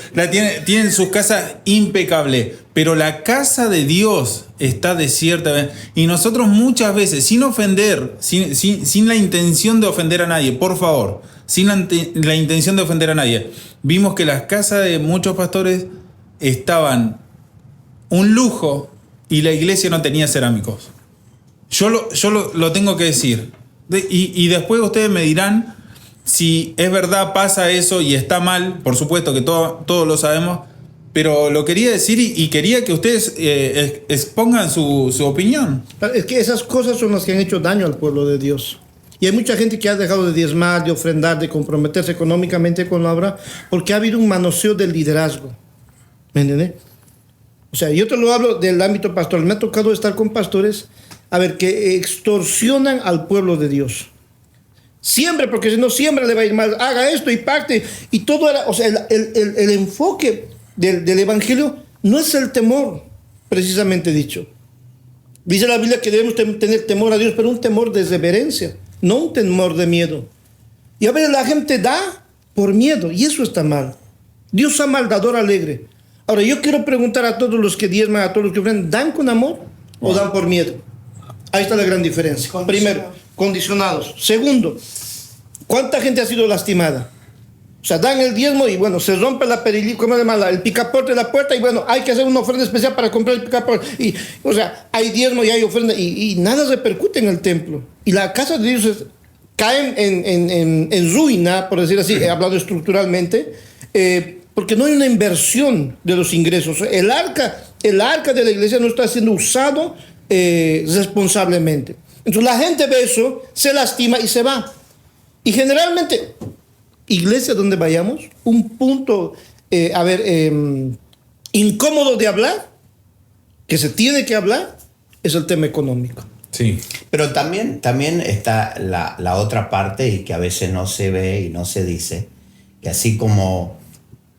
Tienen sus casas impecables, pero la casa de Dios está desierta. Y nosotros muchas veces, sin ofender, sin la intención de ofender a nadie, por favor, sin la intención de ofender a nadie, vimos que las casas de muchos pastores estaban un lujo y la iglesia no tenía cerámicos. Yo lo tengo que decir. Y después ustedes me dirán si es verdad, pasa eso y está mal. Por supuesto que todos lo sabemos, pero lo quería decir y quería que ustedes expongan su opinión.
Es que esas cosas son las que han hecho daño al pueblo de Dios. Y hay mucha gente que ha dejado de diezmar, de ofrendar, de comprometerse económicamente con la obra, porque ha habido un manoseo del liderazgo. ¿Me entiendes? O sea, yo te lo hablo del ámbito pastoral. Me ha tocado estar con pastores, a ver, que extorsionan al pueblo de Dios. Siempre, porque si no, siempre le va a ir mal. Haga esto y pacte. Y todo era, o sea, el enfoque del evangelio no es el temor, precisamente dicho. Dice la Biblia que debemos tener temor a Dios, pero un temor de reverencia, no un temor de miedo. Y a veces la gente da por miedo, y eso está mal. Dios ama al dador alegre. Ahora, yo quiero preguntar a todos los que diezman, a todos los que ofrendan, ¿dan con amor o dan por miedo? Ahí está la gran diferencia. Primero, condicionados. Segundo, ¿cuánta gente ha sido lastimada? O sea, dan el diezmo y bueno, se rompe la el picaporte de la puerta y bueno, hay que hacer una ofrenda especial para comprar el picaporte. Y, o sea, hay diezmo y hay ofrenda y nada repercute en el templo. Y la casa de Dios cae en ruina, por decir así, he hablado estructuralmente, porque no hay una inversión de los ingresos. El arca de la iglesia no está siendo usado responsablemente. Entonces la gente ve eso, se lastima y se va. Y generalmente, iglesia donde vayamos, un punto, incómodo de hablar, que se tiene que hablar, es el tema económico.
Sí. Pero también está la otra parte y que a veces no se ve y no se dice, que así como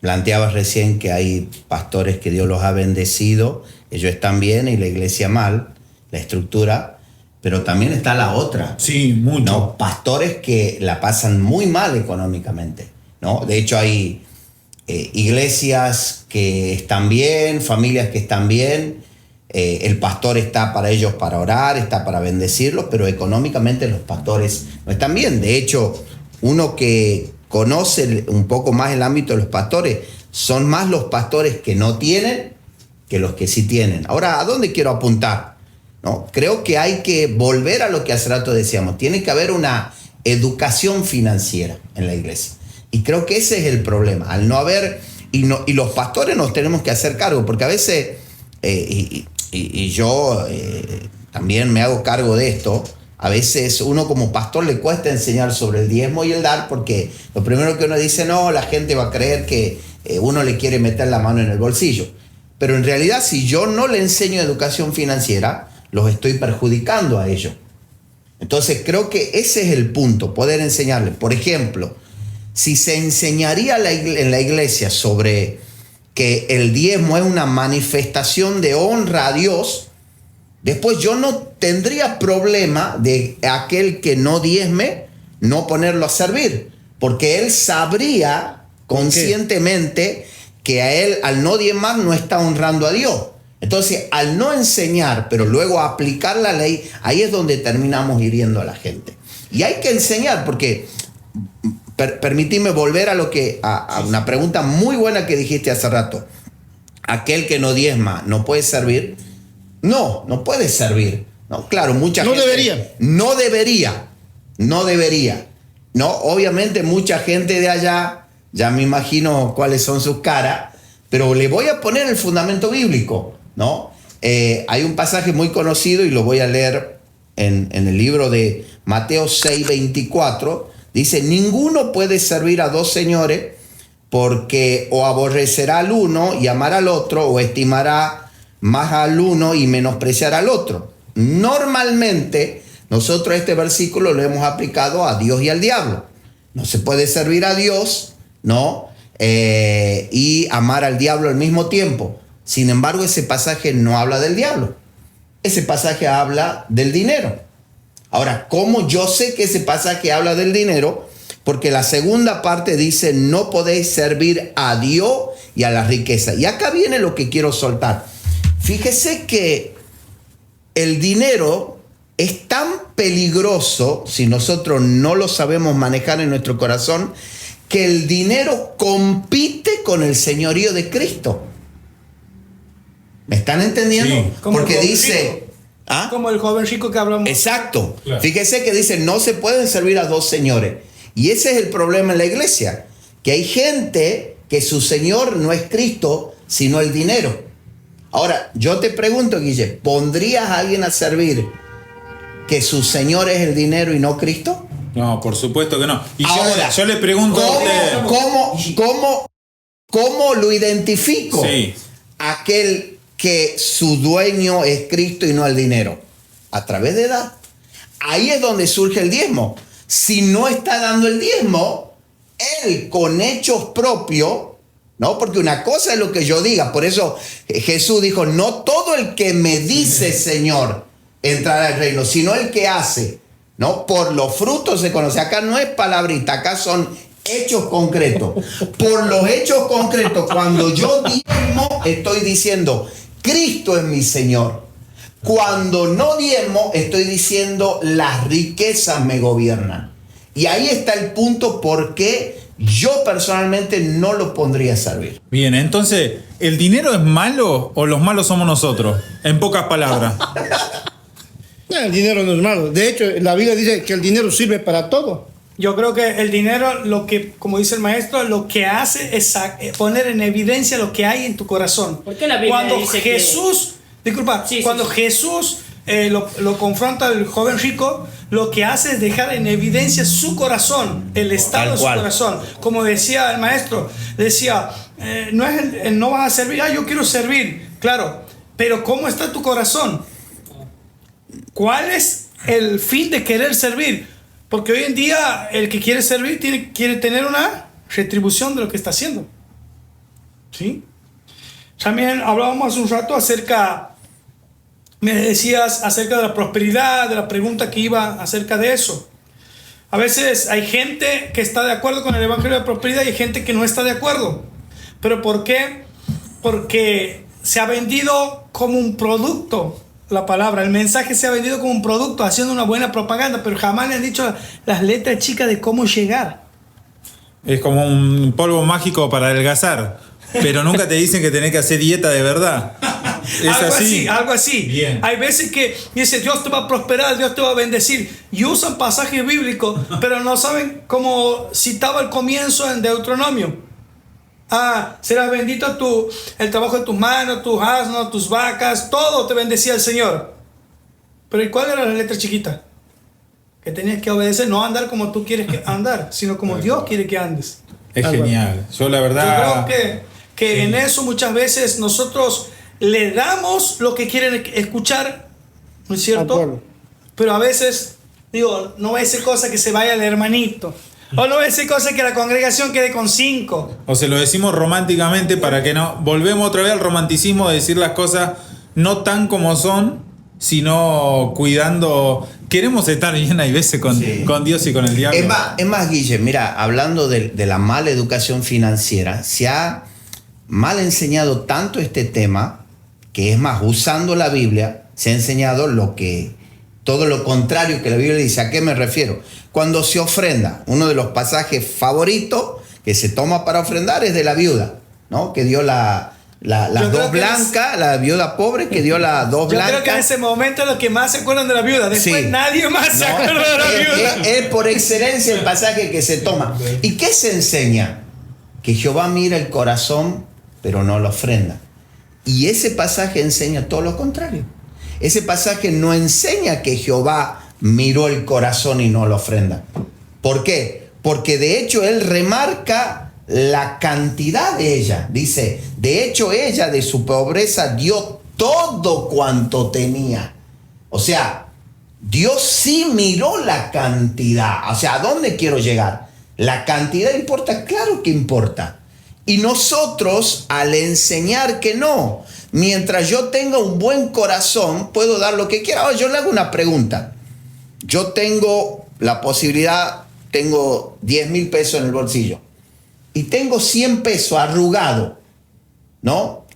planteabas recién que hay pastores que Dios los ha bendecido, ellos están bien y la iglesia mal, la estructura, pero también está la otra.
Sí, mucho.
¿No? Pastores que la pasan muy mal económicamente, ¿no? De hecho hay iglesias que están bien, familias que están bien, el pastor está para ellos para orar, está para bendecirlos, pero económicamente los pastores no están bien. De hecho, uno que conoce un poco más el ámbito de los pastores, son más los pastores que no tienen que los que sí tienen. Ahora, ¿a dónde quiero apuntar? ¿No? Creo que hay que volver a lo que hace rato decíamos. Tiene que haber una educación financiera en la iglesia. Y creo que ese es el problema. Al no haber, y los pastores nos tenemos que hacer cargo, porque a veces, y yo también me hago cargo de esto, a veces uno como pastor le cuesta enseñar sobre el diezmo y el dar, porque lo primero que uno dice, no, la gente va a creer que uno le quiere meter la mano en el bolsillo. Pero en realidad, si yo no le enseño educación financiera, los estoy perjudicando a ellos. Entonces creo que ese es el punto, poder enseñarles. Por ejemplo, si se enseñaría en la iglesia sobre que el diezmo es una manifestación de honra a Dios, después yo no tendría problema de aquel que no diezme, no ponerlo a servir, porque él sabría conscientemente que a él, al no diezmar, no está honrando a Dios. Entonces, al no enseñar, pero luego aplicar la ley, ahí es donde terminamos hiriendo a la gente. Y hay que enseñar, porque permitime volver a una pregunta muy buena que dijiste hace rato. ¿Aquel que no diezma no puede servir? No puede servir. No, claro, mucha gente... No debería. No, obviamente mucha gente de allá, ya me imagino cuáles son sus caras, pero le voy a poner el fundamento bíblico, ¿no? Hay un pasaje muy conocido y lo voy a leer en el libro de Mateo 6:24. Dice, ninguno puede servir a dos señores, porque o aborrecerá al uno y amará al otro, o estimará más al uno y menospreciará al otro. Normalmente nosotros este versículo lo hemos aplicado a Dios y al diablo. No se puede servir a Dios, ¿no? Y amar al diablo al mismo tiempo. Sin embargo, ese pasaje no habla del diablo. Ese pasaje habla del dinero. Ahora, ¿cómo yo sé que ese pasaje habla del dinero? Porque la segunda parte dice, no podéis servir a Dios y a la riqueza. Y acá viene lo que quiero soltar. Fíjese que el dinero es tan peligroso, si nosotros no lo sabemos manejar en nuestro corazón, que el dinero compite con el señorío de Cristo. ¿Me están entendiendo?
Sí.
Porque dice... ¿Ah?
Como el joven rico que hablamos.
Exacto.
Claro.
Fíjese que dice, no se pueden servir a dos señores. Y ese es el problema en la iglesia, que hay gente que su señor no es Cristo, sino el dinero. Ahora, yo te pregunto, Guille, ¿pondrías a alguien a servir que su señor es el dinero y no Cristo?
No, por supuesto que no. Y
Ahora,
yo le pregunto a usted.
¿Cómo lo identifico?
Sí.
Aquel que su dueño es Cristo y no el dinero. A través de edad. Ahí es donde surge el diezmo. Si no está dando el diezmo, él con hechos propios, ¿no? Porque una cosa es lo que yo diga. Por eso Jesús dijo, no todo el que me dice Señor entrará al reino, sino el que hace, ¿no? Por los frutos se conoce. Acá no es palabrita, acá son hechos concretos. Por los hechos concretos, cuando yo diezmo, estoy diciendo, Cristo es mi Señor. Cuando no diezmo, estoy diciendo, las riquezas me gobiernan. Y ahí está el punto por qué yo personalmente no lo pondría a servir.
Bien, entonces, ¿el dinero es malo o los malos somos nosotros? En pocas palabras.
El dinero no es malo. De hecho, la Biblia dice que el dinero sirve para todo.
Yo creo que el dinero, lo que, como dice el maestro, lo que hace es poner en evidencia lo que hay en tu corazón.
¿Por qué la Biblia
Cuando
dice
Jesús, disculpa,
Sí,
cuando
sí.
Jesús lo confronta al joven rico, lo que hace es dejar en evidencia su corazón, el estado
Tal
de su
cual.
corazón. Como decía el maestro, decía, no vas a servir, yo quiero servir, claro, pero ¿cómo está tu corazón? ¿Cuál es el fin de querer servir? Porque hoy en día el que quiere servir quiere tener una retribución de lo que está haciendo. ¿Sí? También hablábamos hace un rato me decías acerca de la prosperidad, de la pregunta que iba acerca de eso. A veces hay gente que está de acuerdo con el evangelio de la prosperidad y hay gente que no está de acuerdo. ¿Pero por qué? Porque se ha vendido como un producto. La palabra, el mensaje se ha vendido como un producto, haciendo una buena propaganda, pero jamás le han dicho las letras chicas de cómo llegar.
Es como un polvo mágico para adelgazar, pero nunca te dicen que tenés que hacer dieta de verdad. Es
Algo así.
Bien.
Hay veces que dice Dios te va a prosperar, Dios te va a bendecir, y usan pasajes bíblicos, pero no saben cómo citaba el comienzo en Deuteronomio. Será bendito el trabajo de tus manos, tus asnos, tus vacas, todo te bendecía el Señor. Pero ¿y cuál era la letra chiquita? Que tenías que obedecer, no andar como tú quieres andar, sino como Dios quiere que andes.
Es genial. Yo la verdad...
Yo creo que
Sí.
en eso muchas veces nosotros le damos lo que quieren escuchar, ¿no es
De
cierto?
acuerdo.
Pero a veces, no va a ser cosa que se vaya el hermanito. O no va a ser cosa que la congregación quede con 5.
O se lo decimos románticamente para que no... Volvemos otra vez al romanticismo de decir las cosas no tan como son, sino cuidando... Queremos estar bien, hay veces, con Dios y con el diablo.
Es más, Guille, mira, hablando de la mala educación financiera, se ha mal enseñado tanto este tema, que es más, usando la Biblia, se ha enseñado todo lo contrario que la Biblia dice. ¿A qué me refiero? Cuando se ofrenda, uno de los pasajes favoritos que se toma para ofrendar es de la viuda, ¿no? Que dio las dos blancas, la viuda pobre que dio las dos blancas.
Yo creo que en ese momento es lo que más se acuerdan de la viuda. Después
Sí.
nadie más se acuerda de la viuda.
Es por excelencia el pasaje que se toma. ¿Y qué se enseña? Que Jehová mira el corazón, pero no la ofrenda. Y ese pasaje enseña todo lo contrario. Ese pasaje no enseña que Jehová miró el corazón y no la ofrenda. ¿Por qué? Porque de hecho él remarca la cantidad de ella. Dice, de hecho ella de su pobreza dio todo cuanto tenía. O sea, Dios sí miró la cantidad. O sea, ¿a dónde quiero llegar? ¿La cantidad importa? Claro que importa. Y nosotros, al enseñar que no, mientras yo tenga un buen corazón, puedo dar lo que quiera. Ahora, yo le hago una pregunta. Yo tengo la posibilidad, tengo 10,000 pesos en el bolsillo y tengo 100 pesos arrugado, ¿no?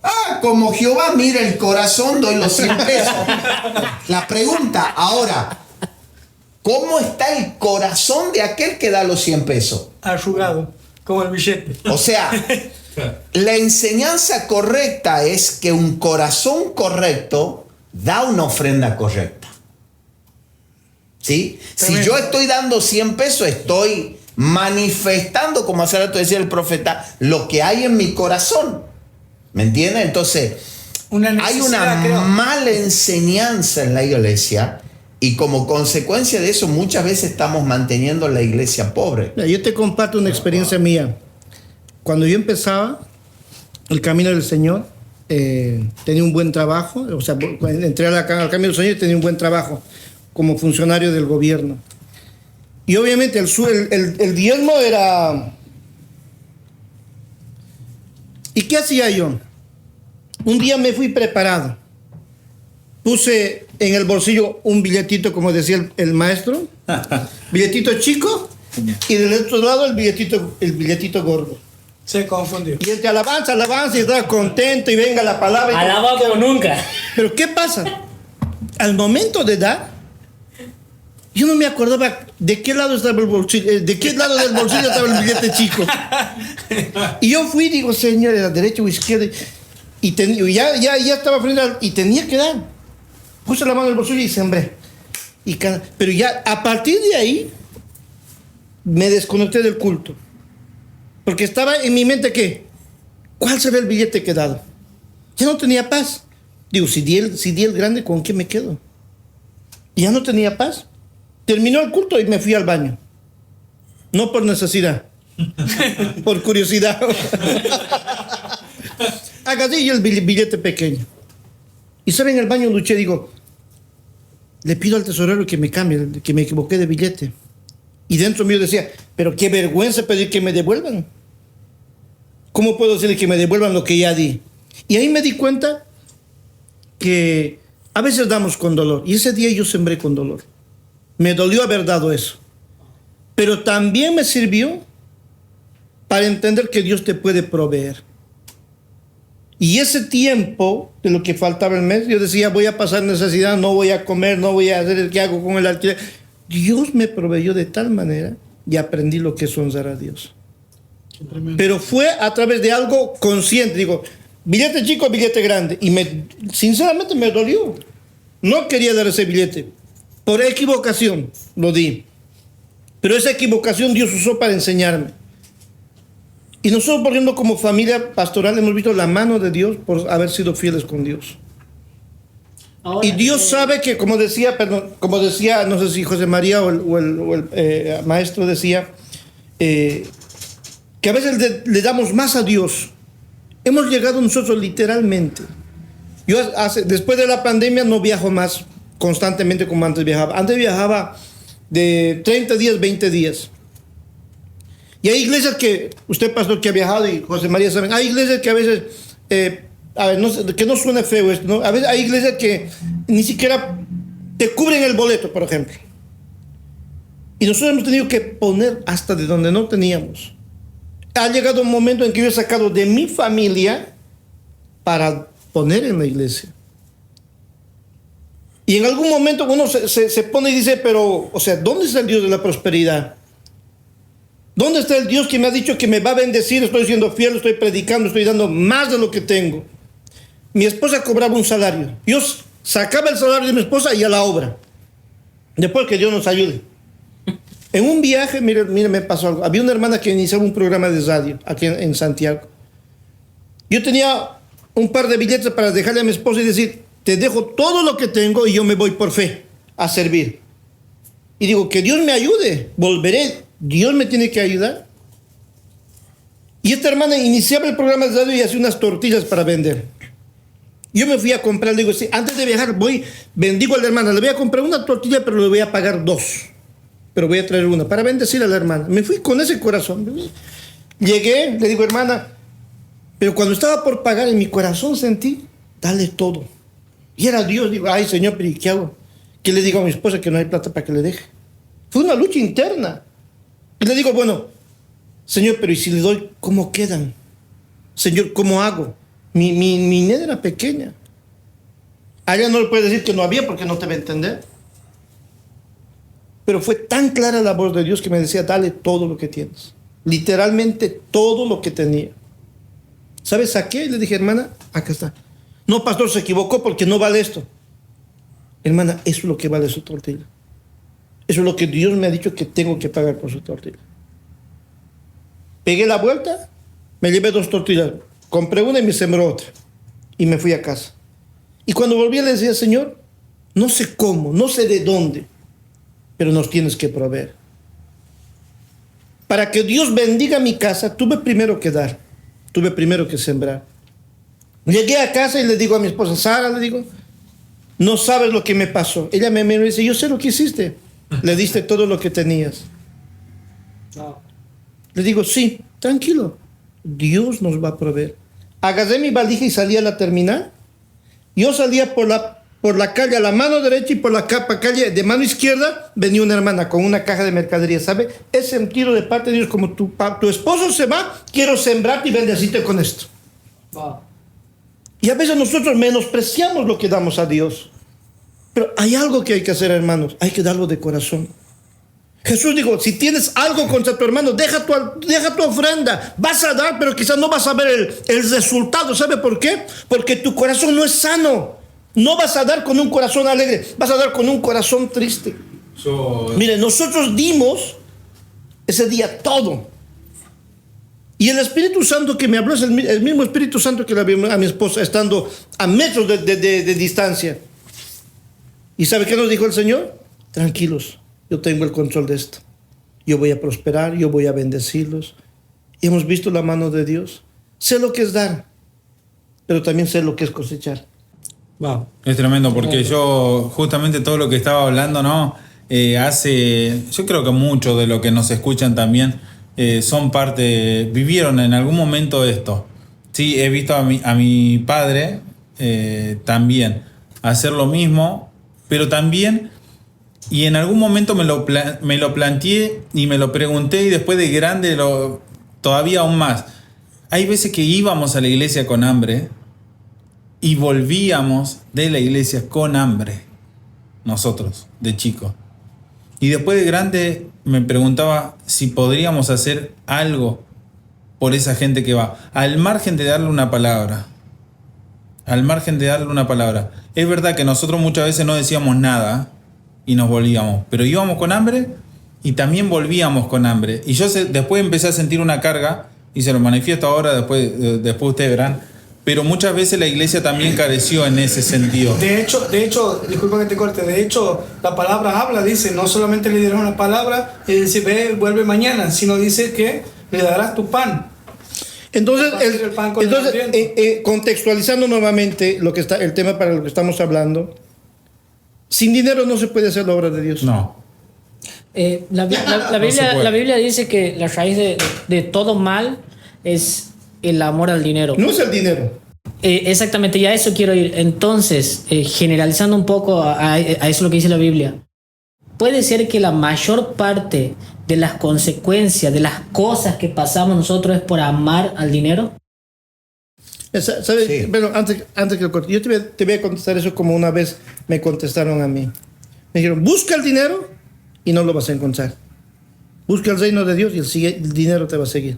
Como Jehová mira el corazón, doy los 100 pesos. La pregunta ahora, ¿cómo está el corazón de aquel que da los 100 pesos?
Arrugado, como el billete.
O sea, la enseñanza correcta es que un corazón correcto da una ofrenda correcta. ¿Sí? Si yo estoy dando 100 pesos, estoy manifestando, como hace rato decía el profeta, lo que hay en mi corazón. ¿Me entiendes? Entonces, hay una mala enseñanza en la iglesia y como consecuencia de eso muchas veces estamos manteniendo la iglesia pobre.
Yo te comparto una experiencia mía. Cuando yo empezaba el camino del Señor, tenía un buen trabajo, o sea, entré al camino del Señor y tenía un buen trabajo como funcionario del gobierno. Y obviamente el diezmo era... ¿Y qué hacía yo? Un día me fui preparado. Puse en el bolsillo un billetito, como decía el maestro, billetito chico, y del otro lado el billetito gordo.
Se confundió.
Y entre alabanza, y estaba contento y venga la palabra.
Alaba como nunca.
Pero ¿qué pasa? Al momento de dar, yo no me acordaba de qué lado estaba el bolsillo, de qué lado del bolsillo estaba el billete chico. Y yo fui y digo, Señor, ¿a la derecha o izquierda? Y ya estaba frente y tenía que dar. Puse la mano en el bolsillo y sembré. Pero ya a partir de ahí me desconecté del culto. Porque estaba en mi mente que, ¿cuál será el billete que he dado? Ya no tenía paz. Digo, si di el grande, ¿con qué me quedo? Y ya no tenía paz. Terminó el culto y me fui al baño. No por necesidad, por curiosidad. Agarré yo el billete pequeño. Y saben, en el baño luché, digo, le pido al tesorero que me cambie, que me equivoqué de billete. Y dentro mío decía, pero qué vergüenza pedir que me devuelvan. ¿Cómo puedo decirle que me devuelvan lo que ya di? Y ahí me di cuenta que a veces damos con dolor. Y ese día yo sembré con dolor. Me dolió haber dado eso. Pero también me sirvió para entender que Dios te puede proveer. Y ese tiempo de lo que faltaba el mes, yo decía, voy a pasar necesidad, no voy a comer, no voy a hacer el que hago con el alquiler. Dios me proveyó de tal manera y aprendí lo que es honrar a Dios. Pero fue a través de algo consciente. Digo, billete chico, billete grande. Y sinceramente me dolió. No quería dar ese billete. Por equivocación lo di. Pero esa equivocación Dios usó para enseñarme. Y nosotros, por ejemplo, como familia pastoral, hemos visto la mano de Dios por haber sido fieles con Dios. Ahora, y Dios sabe que, como decía, no sé si José María o el maestro decía, que a veces le damos más a Dios. Hemos llegado nosotros literalmente. Yo después de la pandemia no viajo más constantemente como antes viajaba. Antes viajaba de 30 días, 20 días. Y hay iglesias que, usted pastor que ha viajado y José María saben, hay iglesias que a veces, a ver, que no suene feo esto, ¿no? A veces hay iglesias que ni siquiera te cubren el boleto, por ejemplo. Y nosotros hemos tenido que poner hasta de donde no teníamos. Ha llegado un momento en que yo he sacado de mi familia para poner en la iglesia. Y en algún momento uno se pone y dice, pero, o sea, ¿dónde está el Dios de la prosperidad? ¿Dónde está el Dios que me ha dicho que me va a bendecir? Estoy siendo fiel, estoy predicando, estoy dando más de lo que tengo. Mi esposa cobraba un salario. Yo sacaba el salario de mi esposa y a la obra. Después que Dios nos ayude. En un viaje, mire, me pasó algo. Había una hermana que iniciaba un programa de radio aquí en Santiago. Yo tenía un par de billetes para dejarle a mi esposa y decir, te dejo todo lo que tengo y yo me voy por fe a servir. Y digo, que Dios me ayude, volveré. Dios me tiene que ayudar. Y esta hermana iniciaba el programa de radio y hacía unas tortillas para vender. Yo me fui a comprar, le digo, sí, antes de viajar bendigo a la hermana, le voy a comprar una tortilla, pero le voy a pagar 2. Pero voy a traer una para bendecir a la hermana. Me fui con ese corazón. Llegué, le digo, hermana, pero cuando estaba por pagar, en mi corazón sentí, dale todo. Y era Dios, digo, ay Señor, pero ¿qué hago? ¿Qué le digo a mi esposa que no hay plata para que le deje? Fue una lucha interna. Y le digo, bueno, Señor, pero ¿y si le doy, cómo quedan? Señor, ¿cómo hago? Mi nena era pequeña. A ella no le puedes decir que no había porque no te va a entender. Pero fue tan clara la voz de Dios que me decía, dale todo lo que tienes. Literalmente todo lo que tenía. ¿Sabes? Saqué y le dije, hermana, acá está. No, pastor, se equivocó porque no vale esto. Hermana, eso es lo que vale su tortilla. Eso es lo que Dios me ha dicho que tengo que pagar por su tortilla. Pegué la vuelta, me llevé 2 tortillas. Compré una y me sembró otra. Y me fui a casa. Y cuando volví le decía, Señor, no sé cómo, no sé de dónde, pero nos tienes que proveer. Para que Dios bendiga mi casa, tuve primero que dar. Tuve primero que sembrar. Llegué a casa y le digo a mi esposa, Sara, le digo, no sabes lo que me pasó. Ella me miró y dice, yo sé lo que hiciste. Le diste todo lo que tenías.
No.
Le digo, sí, tranquilo. Dios nos va a proveer. Agarré mi valija y salí a la terminal. Yo salía por la calle a la mano derecha y por la calle de mano izquierda venía una hermana con una caja de mercadería, ¿sabe? Es sentido de parte de Dios, como tu esposo se va, quiero sembrarte y bendecirte con esto.
Wow.
Y a veces nosotros menospreciamos lo que damos a Dios. Pero hay algo que hay que hacer, hermanos. Hay que darlo de corazón. Jesús dijo, si tienes algo contra tu hermano, deja tu ofrenda. Vas a dar, pero quizás no vas a ver el resultado. ¿Sabe por qué? Porque tu corazón no es sano. No vas a dar con un corazón alegre. Vas a dar con un corazón triste. Mire, nosotros dimos ese día todo. Y el Espíritu Santo que me habló es el mismo Espíritu Santo que le habló a mi esposa, estando a metros de distancia. ¿Y sabe qué nos dijo el Señor? Tranquilos, yo tengo el control de esto. Yo voy a prosperar, yo voy a bendecirlos. Y hemos visto la mano de Dios. Sé lo que es dar, pero también sé lo que es cosechar.
Wow.
Es tremendo porque yo justamente todo lo que estaba hablando, ¿no? Yo creo que muchos de los que nos escuchan también son vivieron en algún momento esto. Sí, he visto a mi padre también hacer lo mismo, pero también, y en algún momento me lo planteé y me lo pregunté, y después de grande todavía aún más. Hay veces que íbamos a la iglesia con hambre y volvíamos de la iglesia con hambre, nosotros, de chicos. Y después de grande me preguntaba si podríamos hacer algo por esa gente que va, al margen de darle una palabra. Al margen de darle una palabra. Es verdad que nosotros muchas veces no decíamos nada y nos volvíamos, pero íbamos con hambre y también volvíamos con hambre. Y yo después empecé a sentir una carga, y se lo manifiesto ahora, después ustedes verán, pero muchas veces la iglesia también careció en ese sentido.
De hecho, disculpa que te corte, de hecho la palabra habla, dice, no solamente le dirás una palabra y dice, ve, vuelve mañana, sino dice que le darás tu pan.
Entonces, contextualizando nuevamente el tema para lo que estamos hablando, sin dinero no se puede hacer la obra de Dios.
No.
La Biblia dice que la raíz de todo mal es el amor al dinero.
No es el dinero.
Exactamente, y a eso quiero ir. Entonces, generalizando un poco a eso lo que dice la Biblia, puede ser que la mayor parte de las consecuencias, de las cosas que pasamos nosotros es por amar al dinero.
¿Sabes? Sí. Bueno, antes que lo corte, yo te voy a contestar eso como una vez me contestaron a mí. Me dijeron, busca el dinero y no lo vas a encontrar. Busca el reino de Dios y el dinero te va a seguir.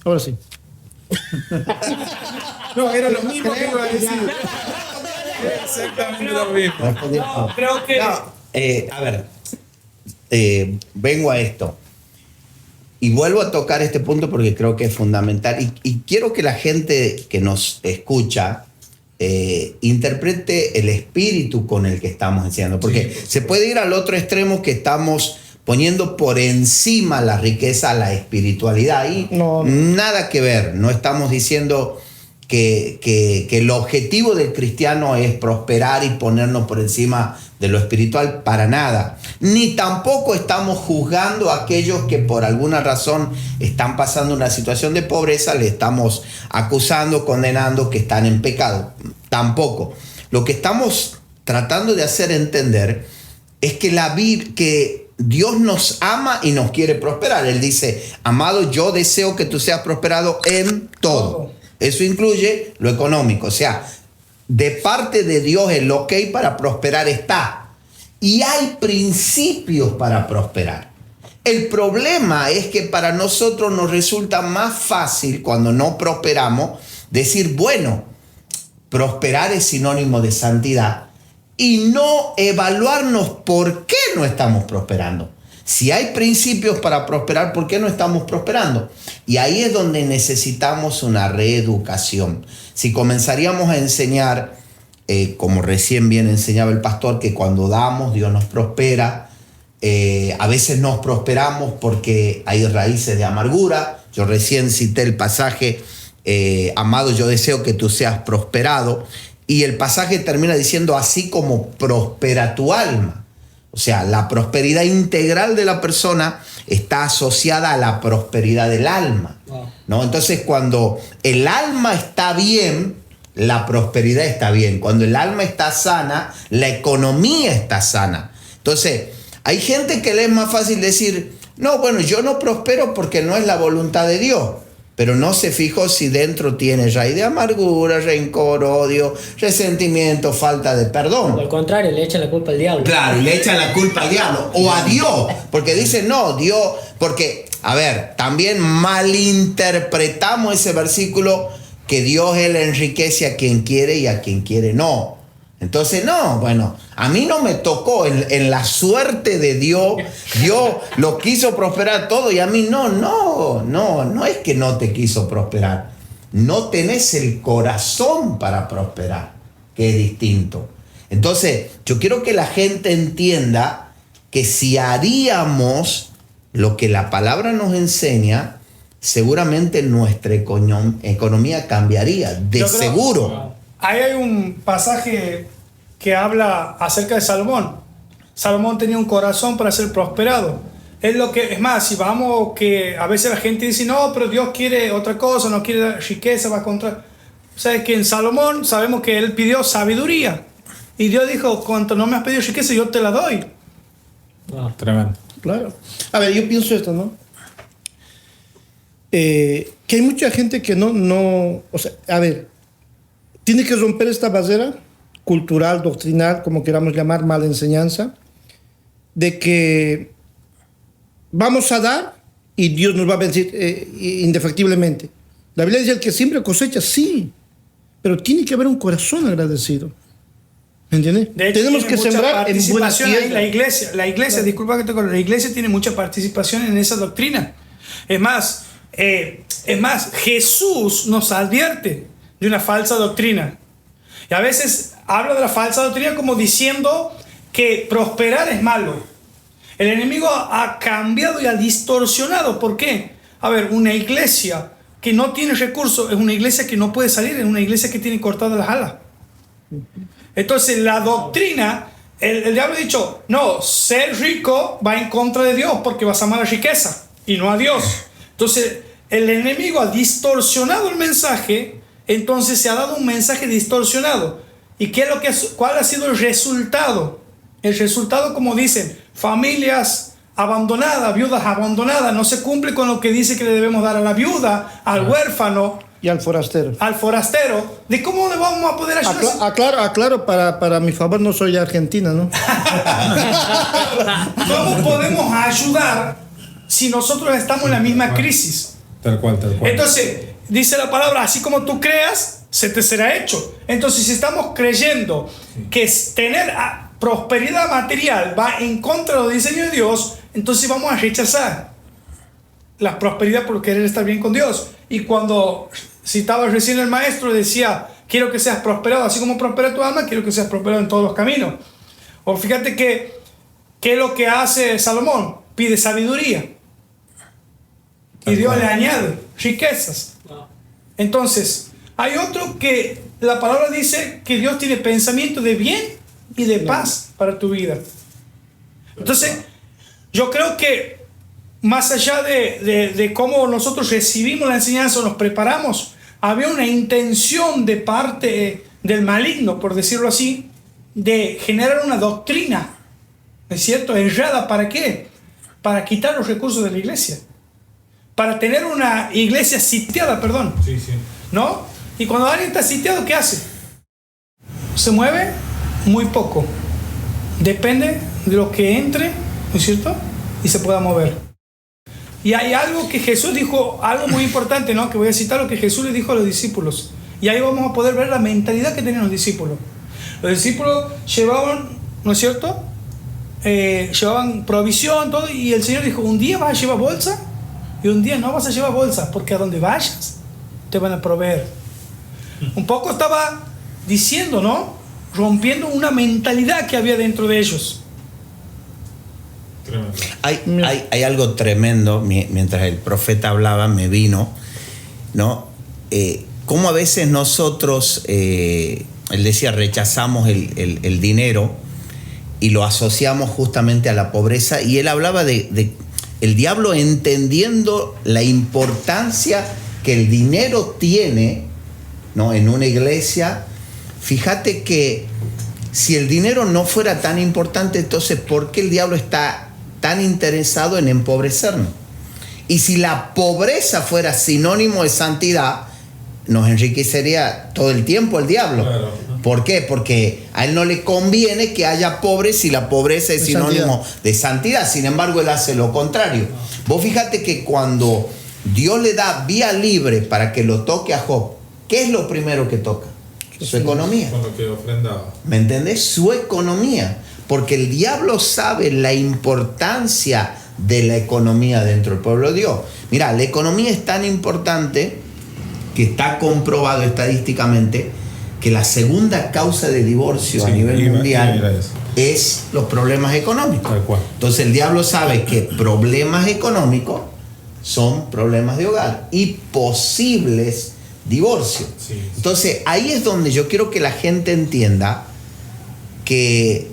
Ahora sí.
No, era lo mismo que iba a decir. Exactamente lo mismo.
No, creo que...
a ver, vengo a esto. Y vuelvo a tocar este punto porque creo que es fundamental. Y quiero que la gente que nos escucha interprete el espíritu con el que estamos enseñando. Porque se puede ir al otro extremo que estamos poniendo por encima la riqueza, la espiritualidad. Y
No.
nada que ver. No estamos diciendo que el objetivo del cristiano es prosperar y ponernos por encima de lo espiritual, para nada. Ni tampoco estamos juzgando a aquellos que por alguna razón están pasando una situación de pobreza, le estamos acusando, condenando que están en pecado. Tampoco. Lo que estamos tratando de hacer entender es que Dios nos ama y nos quiere prosperar. Él dice, amado, yo deseo que tú seas prosperado en todo. Eso incluye lo económico. O sea, de parte de Dios el ok para prosperar está. Y hay principios para prosperar. El problema es que para nosotros nos resulta más fácil cuando no prosperamos decir, bueno, prosperar es sinónimo de santidad y no evaluarnos por qué no estamos prosperando. Si hay principios para prosperar, ¿por qué no estamos prosperando? Y ahí es donde necesitamos una reeducación. Si comenzaríamos a enseñar, como recién bien enseñaba el pastor, que cuando damos Dios nos prospera, a veces nos prosperamos porque hay raíces de amargura. Yo recién cité el pasaje, amado, yo deseo que tú seas prosperado. Y el pasaje termina diciendo, así como prospera tu alma. O sea, la prosperidad integral de la persona está asociada a la prosperidad del alma, ¿no? Entonces, cuando el alma está bien, la prosperidad está bien. Cuando el alma está sana, la economía está sana. Entonces, hay gente que le es más fácil decir, no, bueno, yo no prospero porque no es la voluntad de Dios. Pero no se fijó si dentro tiene raíz de amargura, rencor, odio, resentimiento, falta de perdón.
O al contrario, le echa la culpa al diablo.
Claro, le echa la culpa al diablo o a Dios, porque dice, no, Dios, porque, a ver, también malinterpretamos ese versículo que Dios, Él enriquece a quien quiere y a quien quiere no. Entonces, no, bueno, a mí no me tocó en la suerte de Dios. Dios lo quiso prosperar todo y a mí no es que no te quiso prosperar. No tenés el corazón para prosperar, que es distinto. Entonces, yo quiero que la gente entienda que si haríamos lo que la palabra nos enseña, seguramente nuestra economía cambiaría, de seguro.
Ahí hay un pasaje que habla acerca de Salomón. Salomón tenía un corazón para ser prosperado. Es más, si vamos, que a veces la gente dice, no, pero Dios quiere otra cosa, no quiere riqueza, va a contra. O sea, que en Salomón sabemos que él pidió sabiduría. Y Dios dijo, cuanto no me has pedido riqueza, yo te la doy.
Tremendo.
Claro. A ver, yo pienso esto, ¿no? Que hay mucha gente que o sea, a ver, tiene que romper esta barrera cultural, doctrinal, como queramos llamar, mala enseñanza, de que vamos a dar y Dios nos va a bendecir indefectiblemente. La Biblia dice, el que siempre cosecha, sí, pero tiene que haber un corazón agradecido. ¿Me entiendes?
De hecho,
tenemos que sembrar en buena tierra.
La iglesia, disculpa que te corte, la iglesia tiene mucha participación en esa doctrina. Es más, Jesús nos advierte de una falsa doctrina. Y a veces habla de la falsa doctrina como diciendo que prosperar es malo. El enemigo ha cambiado y ha distorsionado. ¿Por qué? A ver, una iglesia que no tiene recursos es una iglesia que no puede salir, es una iglesia que tiene cortadas las alas. Entonces la doctrina, el diablo ha dicho, no, ser rico va en contra de Dios porque vas a amar la riqueza y no a Dios. Entonces el enemigo ha distorsionado el mensaje. Entonces se ha dado un mensaje distorsionado. ¿Y cuál ha sido el resultado? El resultado, como dicen, familias abandonadas, viudas abandonadas. No se cumple con lo que dice que le debemos dar a la viuda, al huérfano
y al forastero.
Al forastero. ¿De cómo le vamos a poder ayudar?
Aclaro, para mi favor, no soy de Argentina, ¿no?
¿Cómo podemos ayudar si nosotros estamos en la misma crisis?
Tal cual.
Entonces, dice la palabra, así como tú creas, se te será hecho. Entonces, si estamos creyendo que tener prosperidad material va en contra de los diseños de Dios, entonces vamos a rechazar la prosperidad por querer estar bien con Dios. Y cuando citaba recién el maestro, decía, quiero que seas prosperado, así como prospera tu alma, quiero que seas prosperado en todos los caminos. O fíjate ¿qué es lo que hace Salomón? pide sabiduría. Y Dios le añade riquezas. Entonces, hay otro que la palabra dice que Dios tiene pensamiento de bien y de paz para tu vida. Entonces, yo creo que más allá de cómo nosotros recibimos la enseñanza o nos preparamos, había una intención de parte del maligno, por decirlo así, de generar una doctrina, ¿no es cierto?, errada. ¿Para qué? Para quitar los recursos de la iglesia. Para tener una iglesia sitiada, perdón.
Sí, sí.
¿No? Y cuando alguien está sitiado, ¿qué hace? Se mueve muy poco. Depende de lo que entre, ¿no es cierto?, y se pueda mover. Y hay algo que Jesús dijo, algo muy importante, ¿no?, que voy a citar lo que Jesús le dijo a los discípulos. Y ahí vamos a poder ver la mentalidad que tenían los discípulos. Los discípulos llevaban, ¿no es cierto?, llevaban provisión, todo, y el Señor dijo, un día vas a llevar bolsa y un día no vas a llevar bolsa, porque a donde vayas te van a proveer. Un poco estaba diciendo, ¿no?, rompiendo una mentalidad que había dentro de ellos.
Tremendo.
Hay algo tremendo, mientras el profeta hablaba me vino, ¿no? Cómo a veces nosotros, él decía, rechazamos el dinero y lo asociamos justamente a la pobreza, y él hablaba de el diablo entendiendo la importancia que el dinero tiene, ¿no?, en una iglesia. Fíjate que si el dinero no fuera tan importante, entonces ¿por qué el diablo está tan interesado en empobrecernos? Y si la pobreza fuera sinónimo de santidad, nos enriquecería todo el tiempo el diablo. Claro. ¿Por qué? Porque a él no le conviene que haya pobres si la pobreza es sinónimo de santidad. Sin embargo, él hace lo contrario. Vos fíjate que cuando Dios le da vía libre para que lo toque a Job, ¿qué es lo primero que toca? Su economía.
Con lo que ofrendaba.
¿Me entendés? Su economía. Porque el diablo sabe la importancia de la economía dentro del pueblo de Dios. Mira, la economía es tan importante que está comprobado estadísticamente que la segunda causa de divorcio a nivel mundial es los problemas económicos.
Tal cual.
Entonces el diablo sabe que problemas económicos son problemas de hogar y posibles divorcios.
Sí.
Entonces ahí es donde yo quiero que la gente entienda que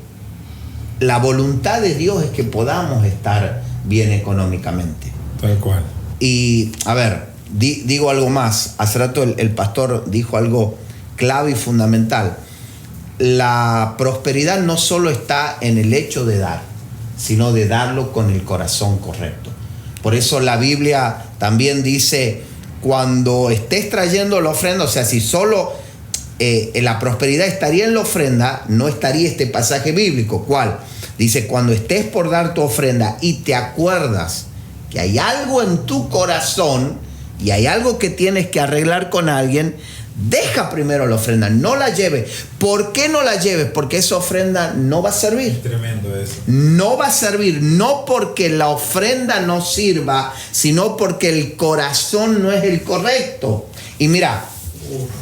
la voluntad de Dios es que podamos estar bien económicamente.
Tal cual.
Y a ver, digo algo más. Hace rato el pastor dijo algo clave y fundamental. La prosperidad no solo está en el hecho de dar, sino de darlo con el corazón correcto. Por eso la Biblia también dice, cuando estés trayendo la ofrenda, o sea, si solo la prosperidad estaría en la ofrenda, no estaría este pasaje bíblico. ¿Cuál? Dice, cuando estés por dar tu ofrenda y te acuerdas que hay algo en tu corazón y hay algo que tienes que arreglar con alguien, deja primero la ofrenda, no la lleves. ¿Por qué no la lleves? Porque esa ofrenda no va a servir.
Tremendo eso.
No va a servir, no porque la ofrenda no sirva, sino porque el corazón no es el correcto. Y mira,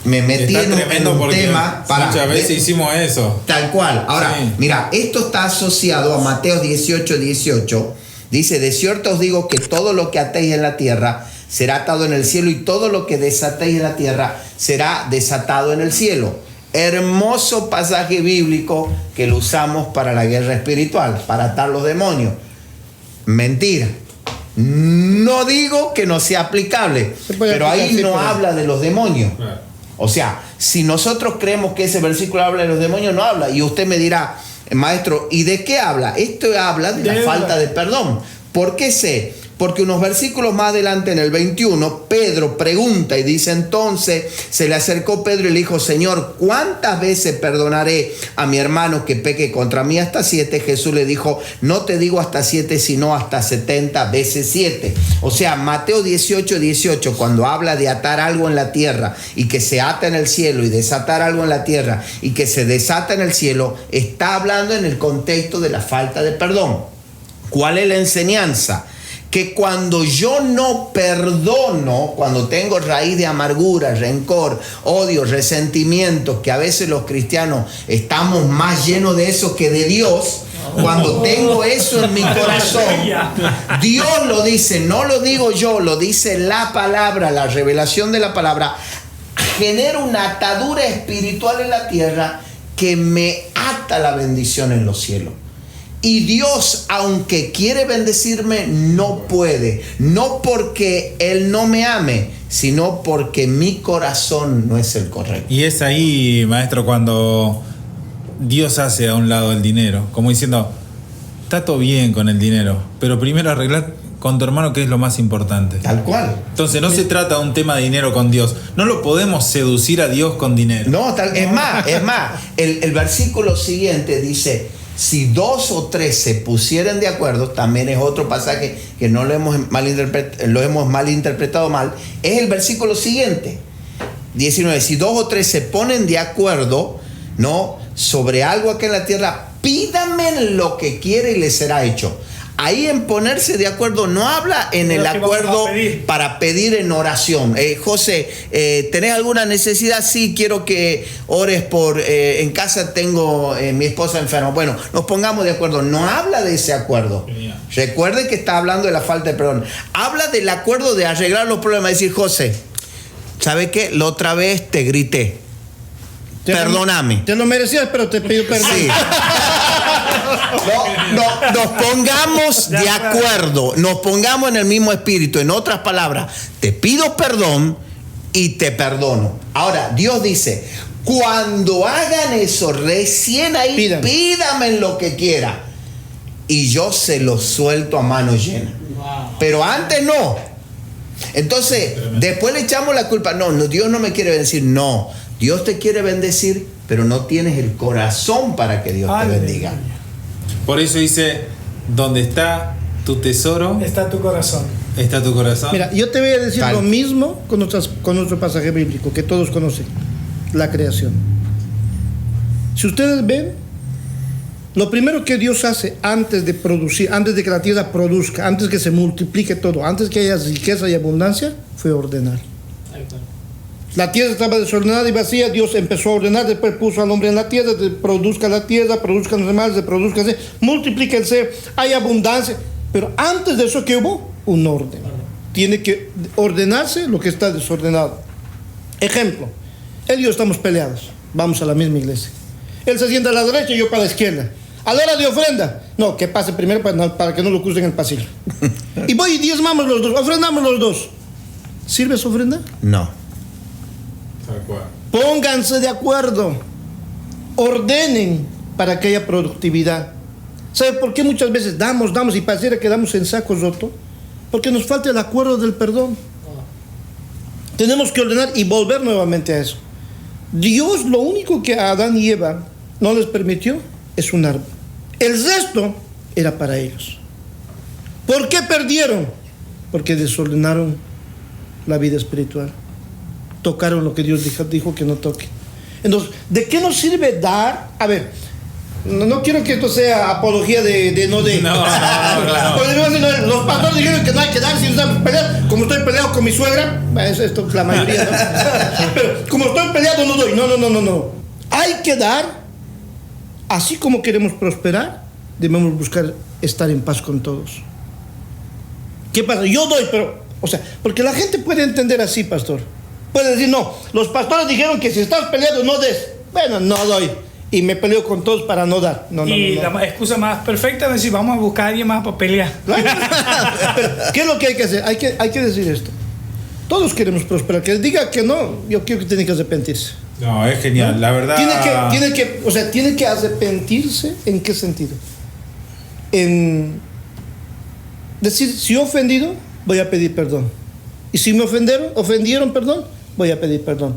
me metí en un tema para...
Muchas veces hicimos eso.
Tal cual. Ahora, sí. Mira, esto está asociado a Mateo 18:18. Dice, de cierto os digo que todo lo que atéis en la tierra será atado en el cielo, y todo lo que desatéis en la tierra será desatado en el cielo. Hermoso pasaje bíblico que lo usamos para la guerra espiritual, para atar los demonios. Mentira. No digo que no sea aplicable, pero ahí no habla de los demonios. Claro. O sea, si nosotros creemos que ese versículo habla de los demonios, no habla. Y usted me dirá, maestro, ¿y de qué habla? Esto habla de la falta de perdón. ¿Por qué sé? Porque unos versículos más adelante, en el 21, Pedro pregunta y dice, entonces se le acercó Pedro y le dijo, Señor, ¿cuántas veces perdonaré a mi hermano que peque contra mí? Hasta 7. Jesús le dijo, no te digo hasta 7, sino hasta 70 veces 7. O sea, Mateo 18:18, cuando habla de atar algo en la tierra y que se ata en el cielo, y desatar algo en la tierra y que se desata en el cielo, está hablando en el contexto de la falta de perdón. ¿Cuál es la enseñanza? Que cuando yo no perdono, cuando tengo raíz de amargura, rencor, odio, resentimientos, que a veces los cristianos estamos más llenos de eso que de Dios, Cuando tengo eso en mi corazón, Dios lo dice, no lo digo yo, lo dice la palabra, la revelación de la palabra, genera una atadura espiritual en la tierra que me ata la bendición en los cielos. Y Dios, aunque quiere bendecirme, no puede. No porque Él no me ame, sino porque mi corazón no es el correcto.
Y es ahí, maestro, cuando Dios hace a un lado el dinero, como diciendo, está todo bien con el dinero, pero primero arreglar con tu hermano, que es lo más importante.
Tal cual.
Entonces no se trata de un tema de dinero con Dios. No lo podemos seducir a Dios con dinero.
No, es más. El versículo siguiente dice, si 2 o 3 se pusieran de acuerdo, también es otro pasaje que no lo hemos malinterpretado mal, es el versículo siguiente, 19. Si 2 o 3 se ponen de acuerdo, ¿no?, sobre algo aquí en la tierra, pídame lo que quiera y le será hecho. Ahí en ponerse de acuerdo no habla en el acuerdo para pedir en oración. José, ¿tenés alguna necesidad? Sí, quiero que ores por... en casa tengo mi esposa enferma. Bueno, nos pongamos de acuerdo. No habla de ese acuerdo. Recuerde que está hablando de la falta de perdón. Habla del acuerdo de arreglar los problemas. Decir, José, ¿sabe qué? La otra vez te grité. Perdóname.
Te lo merecías, pero te pido perdón.
Sí. Nos pongamos de acuerdo, nos pongamos en el mismo espíritu. En otras palabras, te pido perdón y te perdono. Ahora, Dios dice, cuando hagan eso, recién ahí pídame lo que quiera y yo se lo suelto a mano llena. Pero antes no. Entonces, después le echamos la culpa. No, Dios no me quiere bendecir. No, Dios te quiere bendecir, pero no tienes el corazón para que Dios te bendiga.
Por eso dice, donde está tu tesoro,
está tu corazón.
Está tu corazón.
Mira, yo te voy a decir lo mismo con nuestro pasaje bíblico, que todos conocen, la creación. Si ustedes ven, lo primero que Dios hace antes de producir, antes de que la tierra produzca, antes que se multiplique todo, antes que haya riqueza y abundancia, fue ordenar. La tierra estaba desordenada y vacía, Dios empezó a ordenar, después puso al hombre en la tierra, produzca la tierra, produzcan los animales, reproduzcanse, multiplíquense, hay abundancia. Pero antes de eso, ¿qué hubo? Un orden. Tiene que ordenarse lo que está desordenado. Ejemplo, él y yo estamos peleados, vamos a la misma iglesia. Él se sienta a la derecha y yo para la izquierda. A la hora de ofrenda, no, que pase primero para que no lo crucen en el pasillo. Y voy y diezmamos los dos, ofrendamos los dos. ¿Sirve esa ofrenda?
No.
Pónganse de acuerdo, ordenen para que haya productividad. ¿Sabe por qué muchas veces damos y pareciera que damos en saco roto? Porque nos falta el acuerdo del perdón. Tenemos que ordenar y volver nuevamente a eso. Dios lo único que a Adán y Eva no les permitió es un árbol. El resto era para ellos. ¿Por qué perdieron? Porque desordenaron la vida espiritual. Tocaron lo que Dios dijo que no toquen. Entonces, ¿de qué nos sirve dar? A ver, no quiero que esto sea apología de no. Los pastores dijeron que no hay que dar si no estamos peleados. Como estoy peleado con mi suegra, esto es la mayoría, ¿no? Pero como estoy peleado no doy. No. Hay que dar. Así como queremos prosperar, debemos buscar estar en paz con todos. ¿Qué pasa? Yo doy, pero, porque la gente puede entender así, pastor. Puede decir, no, los pastores dijeron que si estás peleado no des. Bueno, no doy. Y me peleo con todos para no dar. No.
La excusa más perfecta es decir, vamos a buscar a alguien más para pelear.
Pero, ¿qué es lo que hay que hacer? Hay que decir esto. Todos queremos prosperar. Que diga que no, yo quiero que tiene que arrepentirse.
No, es genial, ¿no? La verdad.
Tiene que arrepentirse. ¿En qué sentido? En decir, si he ofendido, voy a pedir perdón. Y si me ofendieron, perdón, voy a pedir perdón.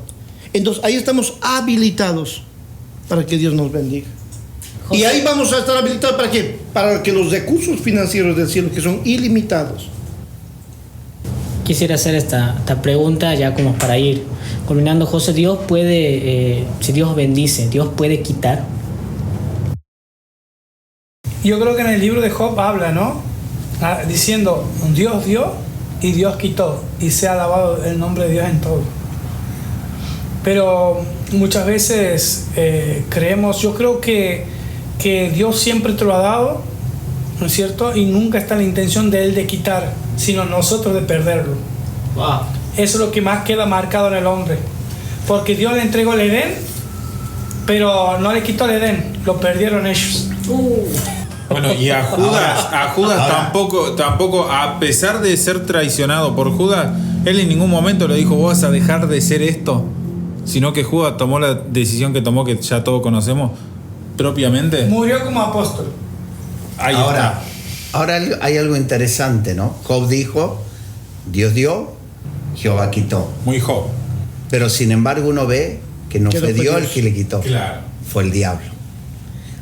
Entonces ahí estamos habilitados para que Dios nos bendiga. José. Y ahí vamos a estar habilitados ¿para qué? Para que los recursos financieros del cielo, que son ilimitados.
Quisiera hacer esta pregunta ya como para ir culminando. José, Dios puede, si Dios bendice, Dios puede quitar.
Yo creo que en el libro de Job habla, ¿no? Diciendo, Dios dio y Dios quitó, y sea alabado el nombre de Dios en todo. Pero muchas veces creemos, yo creo que que Dios siempre te lo ha dado, ¿no es cierto? Y nunca está la intención de Él de quitar, sino nosotros de perderlo.
Wow.
Eso es lo que más queda marcado en el hombre. Porque Dios le entregó el Edén, pero no le quitó el Edén, lo perdieron ellos.
Bueno, y a Judas tampoco, a pesar de ser traicionado por Judas, él en ningún momento le dijo, vos vas a dejar de ser esto, sino que Judas tomó la decisión que tomó, que ya todos conocemos, propiamente.
Murió como apóstol.
Ahí
Ahora
está.
hay algo interesante, ¿no? Job dijo, Dios dio, Jehová quitó.
Muy Job.
Pero sin embargo uno ve que no fue Dios el que le quitó.
Claro.
Fue el diablo.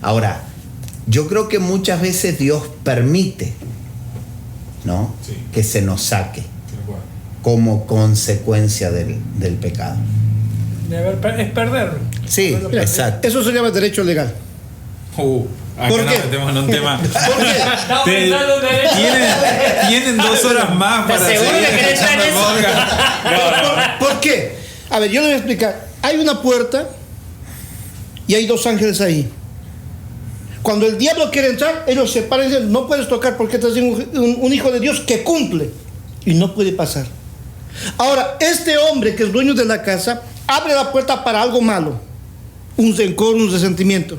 Ahora, yo creo que muchas veces Dios permite, ¿no?
Sí.
Que se nos saque como consecuencia del pecado.
Es perderlo.
Sí,
Mira,
exacto.
eso se llama derecho legal.
Acá
¿Por
nos
qué?
metemos en un tema.
¿Por qué?
Estamos
Te-
entrando en derecho.
tienen 2 horas más para
¿Estás seguro
seguir
que querés
escuchando el
traer
¿Por qué? A ver, yo le voy a explicar. Hay una puerta y hay 2 ángeles ahí. Cuando el diablo quiere entrar, ellos se paran y dicen, no puedes tocar porque estás un hijo de Dios que cumple. Y no puede pasar. Ahora, este hombre que es dueño de la casa, abre la puerta para algo malo. Un rencor, un resentimiento.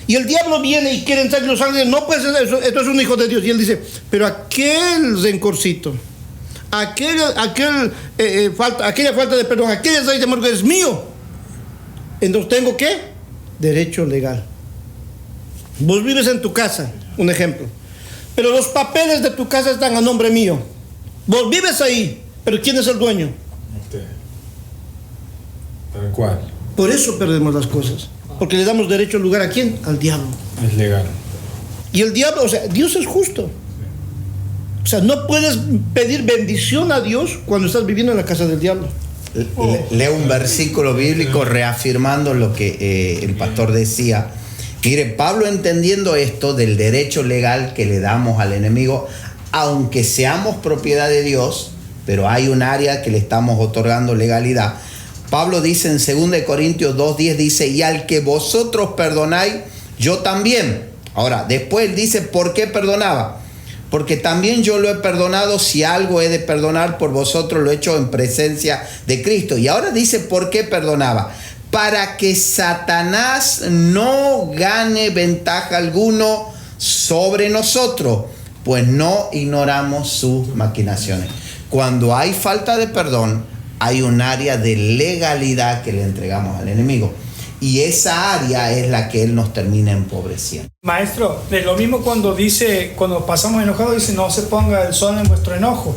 Y el diablo viene y quiere entrar y los ángeles, no puede ser eso, esto es un hijo de Dios. Y él dice, pero aquel rencorcito, aquella falta de perdón, aquella raíz de amargura es mío. Entonces tengo ¿qué? Derecho legal. Vos vives en tu casa, un ejemplo, pero los papeles de tu casa están a nombre mío. Vos vives ahí, pero ¿quién es el dueño?
Usted. Tal cual.
Por eso perdemos las cosas, porque le damos derecho al lugar, ¿a quién? Al diablo.
Es legal.
Y el diablo, o sea, Dios es justo. O sea, no puedes pedir bendición a Dios cuando estás viviendo en la casa del diablo.
Leo un versículo bíblico reafirmando lo que el pastor decía. Mire, Pablo, entendiendo esto del derecho legal que le damos al enemigo, aunque seamos propiedad de Dios, pero hay un área que le estamos otorgando legalidad. Pablo dice en 2 Corintios 2:10, dice, y al que vosotros perdonáis, yo también. Ahora, después dice, ¿por qué perdonaba? Porque también yo lo he perdonado, si algo he de perdonar por vosotros, lo he hecho en presencia de Cristo. Y ahora dice, ¿por qué perdonaba? Para que Satanás no gane ventaja alguno sobre nosotros, pues no ignoramos sus maquinaciones. Cuando hay falta de perdón, hay un área de legalidad que le entregamos al enemigo. Y esa área es la que él nos termina empobreciendo.
Maestro, es lo mismo cuando pasamos enojados, dice, no se ponga el sol en vuestro enojo.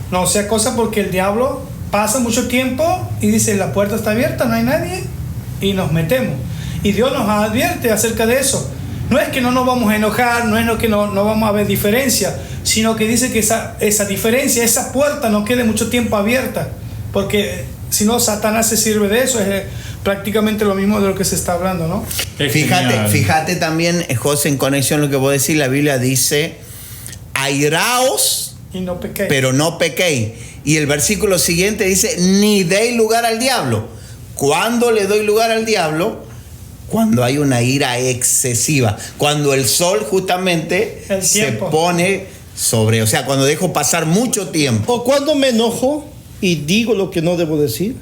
No sea cosa porque el diablo pasa mucho tiempo y dice, la puerta está abierta, no hay nadie, y nos metemos. Y Dios nos advierte acerca de eso. No es que no nos vamos a enojar, no es que no vamos a ver diferencia, sino que dice que esa diferencia, esa puerta no quede mucho tiempo abierta, porque si no, Satanás se sirve de eso. Es prácticamente lo mismo de lo que se está hablando, ¿no?
Fíjate también, José, en conexión a lo que vos decís, la Biblia dice, airaos,
Y no pequéis.
pero no pequéis. Y el versículo siguiente dice, ni deis lugar al diablo. ¿Cuándo le doy lugar al diablo? Cuando hay una ira excesiva. Cuando el sol justamente se pone sobre, o sea, cuando dejo pasar mucho tiempo.
O cuando me enojo y digo lo que no debo decir,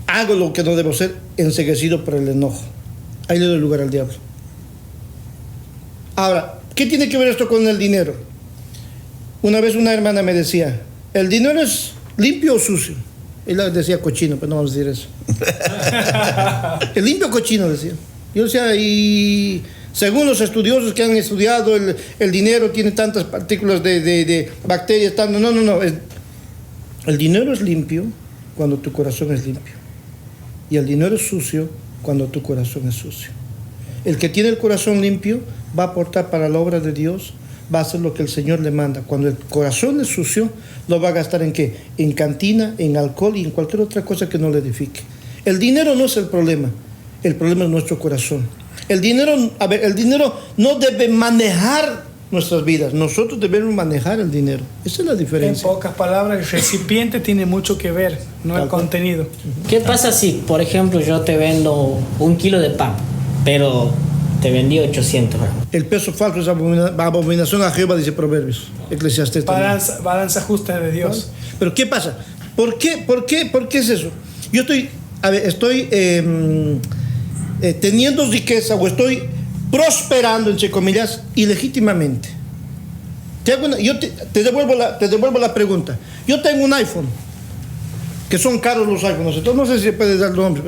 hago lo que no debo ser, enceguecido por el enojo. Ahí le doy lugar al diablo. Ahora, ¿qué tiene que ver esto con el dinero? Una vez una hermana me decía, ¿el dinero es limpio o sucio? Ella decía cochino, pero no vamos a decir eso. ¿El limpio o cochino? Decía. Yo decía, y según los estudiosos que han estudiado, el dinero tiene tantas partículas de bacterias, tanto. No. El dinero es limpio cuando tu corazón es limpio. Y el dinero es sucio cuando tu corazón es sucio. El que tiene el corazón limpio va a aportar para la obra de Dios, va a hacer lo que el Señor le manda. Cuando el corazón es sucio, lo va a gastar ¿en qué? En cantina, en alcohol y en cualquier otra cosa que no le edifique. El dinero no es el problema es nuestro corazón. El dinero no debe manejar nuestras vidas, nosotros debemos manejar el dinero. Esa es la
En
diferencia.
pocas palabras, el recipiente tiene mucho que ver, no el contenido.
¿Qué pasa si, por ejemplo, yo te vendo 1 kilo de pan? pero te vendí 800 gramos.
El peso falso es abominación a Jehová, dice Proverbios. Eclesiastés también.
Balanza justa de Dios.
Pero ¿qué pasa? ¿Por qué es eso? Yo estoy teniendo riqueza o estoy prosperando, entre comillas, ilegítimamente. Te devuelvo la pregunta. Yo tengo un iPhone, que son caros los iPhones, entonces no sé si puedes dar nombre.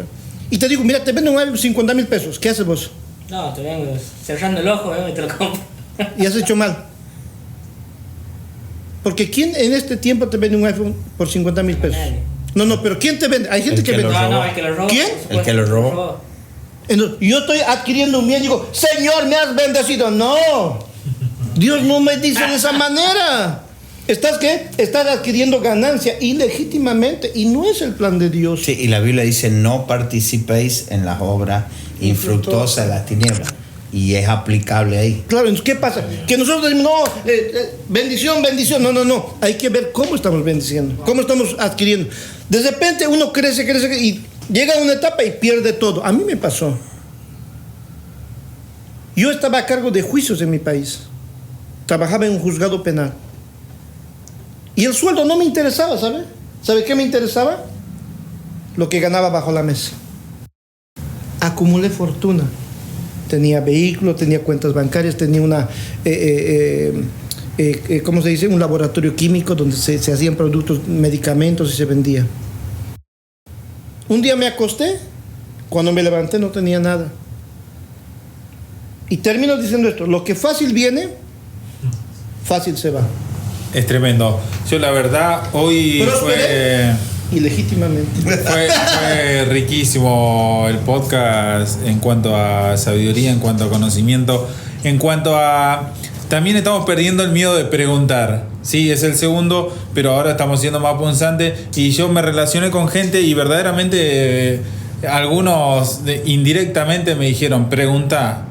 Y te digo, mira, te venden un iPhone 50,000 pesos. ¿Qué haces vos?
No, te vengo cerrando el ojo y te lo compro.
Y has hecho mal. Porque ¿quién en este tiempo te vende un iPhone por 50,000 pesos? No, pero ¿quién te vende? Hay gente que vende.
No, el que lo robó.
¿Quién?
El que lo robó.
Entonces, yo estoy adquiriendo un bien y digo, Señor, me has bendecido. No, Dios no me dice de esa manera. ¿Estás qué? Estás adquiriendo ganancia ilegítimamente y no es el plan de Dios.
Sí, y la Biblia dice, no participéis en las obras infructuosas de las tinieblas. Y es aplicable ahí.
Claro, entonces, ¿qué pasa? Que nosotros decimos, bendición. No. Hay que ver cómo estamos bendiciendo, cómo estamos adquiriendo. De repente uno crece y llega a una etapa y pierde todo. A mí me pasó. Yo estaba a cargo de juicios en mi país. Trabajaba en un juzgado penal. Y el sueldo no me interesaba, ¿sabe? ¿Sabe qué me interesaba? Lo que ganaba bajo la mesa. Acumulé fortuna. Tenía vehículo, tenía cuentas bancarias, tenía ¿cómo se dice? Un laboratorio químico donde se hacían productos, medicamentos y se vendía. Un día me acosté, cuando me levanté no tenía nada. Y termino diciendo esto, lo que fácil viene, fácil se va.
Es tremendo. Yo la verdad, hoy fue
ilegítimamente.
Fue riquísimo el podcast en cuanto a sabiduría, en cuanto a conocimiento, en cuanto a... También estamos perdiendo el miedo de preguntar. Sí, es el segundo, pero ahora estamos siendo más punzantes. Y yo me relacioné con gente y verdaderamente algunos indirectamente me dijeron, pregunta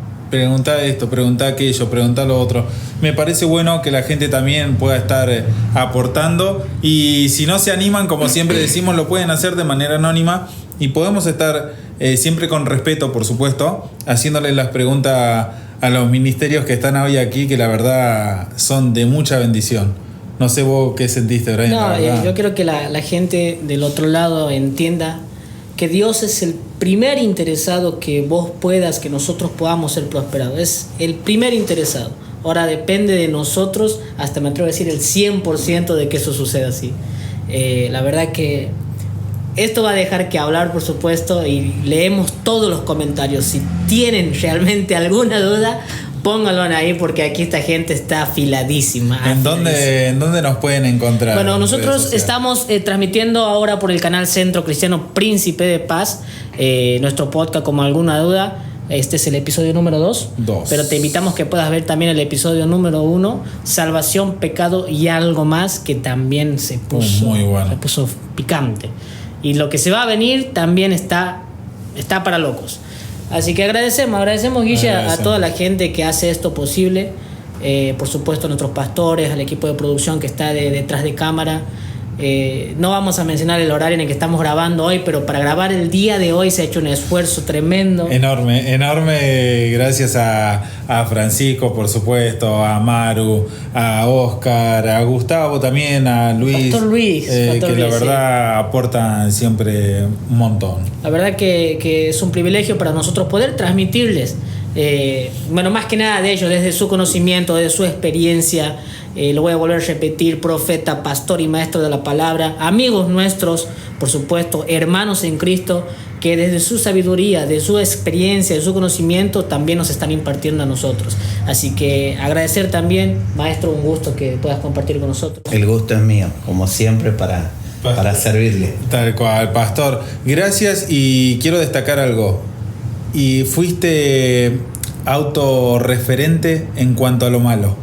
esto, pregunta aquello, pregunta lo otro. Me parece bueno que la gente también pueda estar aportando, y si no se animan, como siempre decimos, lo pueden hacer de manera anónima y podemos estar siempre con respeto, por supuesto, haciéndoles las preguntas a los ministerios que están hoy aquí, que la verdad son de mucha bendición. No sé vos qué sentiste, Brian.
No, yo creo que la gente del otro lado entienda que Dios es el primer interesado que nosotros podamos ser prosperados. Es el primer interesado. Ahora depende de nosotros, hasta me atrevo a decir el 100% de que eso suceda así. La verdad que esto va a dejar que hablar, por supuesto, y leemos todos los comentarios. Si tienen realmente alguna duda, pónganlo ahí, porque aquí esta gente está afiladísima.
¿En dónde nos pueden encontrar?
Bueno, nosotros estamos transmitiendo ahora por el canal Centro Cristiano Príncipe de Paz, nuestro podcast, como alguna duda. Este es el episodio número 2. Pero te invitamos que puedas ver también el episodio número 1, Salvación, Pecado y algo más, que también se puso,
muy bueno.
Se puso picante. Y lo que se va a venir también está para locos. Así que agradecemos, Guille, a toda la gente que hace esto posible. Por supuesto, a nuestros pastores, al equipo de producción que está detrás de cámara. No vamos a mencionar el horario en el que estamos grabando hoy, pero para grabar el día de hoy se ha hecho un esfuerzo tremendo.
Enorme. Gracias a Francisco, por supuesto, a Maru, a Oscar, a Gustavo también, a Luis.
Pastor Luis.
Que la verdad aportan siempre un montón.
La verdad que es un privilegio para nosotros poder transmitirles. Más que nada de ellos, desde su conocimiento, desde su experiencia. Lo voy a volver a repetir: profeta, pastor y maestro de la palabra, amigos nuestros, por supuesto, hermanos en Cristo, que desde su sabiduría, de su experiencia, de su conocimiento, también nos están impartiendo a nosotros. Así que agradecer también, maestro, un gusto que puedas compartir con nosotros.
El gusto es mío, como siempre, para servirle.
Tal cual, pastor. Gracias, y quiero destacar algo. Y fuiste autorreferente en cuanto a lo malo.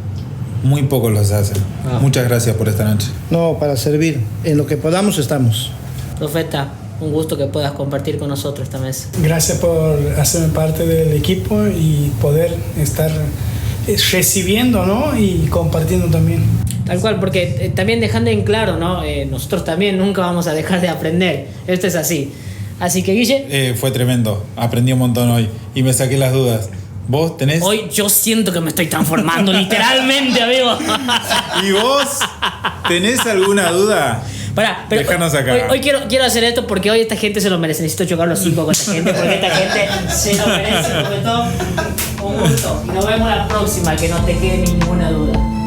Muy pocos los hacen. Muchas gracias por esta noche.
No, para servir. En lo que podamos estamos.
Profeta, un gusto que puedas compartir con nosotros esta mesa.
Gracias por hacerme parte del equipo y poder estar recibiendo, ¿no? Y compartiendo también.
Tal cual, porque también dejando en claro, ¿no? Nosotros también nunca vamos a dejar de aprender. Esto es así. Así que, Guille.
Fue tremendo. Aprendí un montón hoy y me saqué las dudas. ¿Vos tenés?
Hoy yo siento que me estoy transformando, literalmente, amigo.
¿Y vos tenés alguna duda?
Pará, pero
Déjanos acá.
Hoy quiero hacer esto porque hoy esta gente se lo merece. Necesito chocar los 5 con esta gente porque esta gente se lo merece. Sobre todo, un gusto. Y nos vemos la próxima, que no te quede ninguna duda.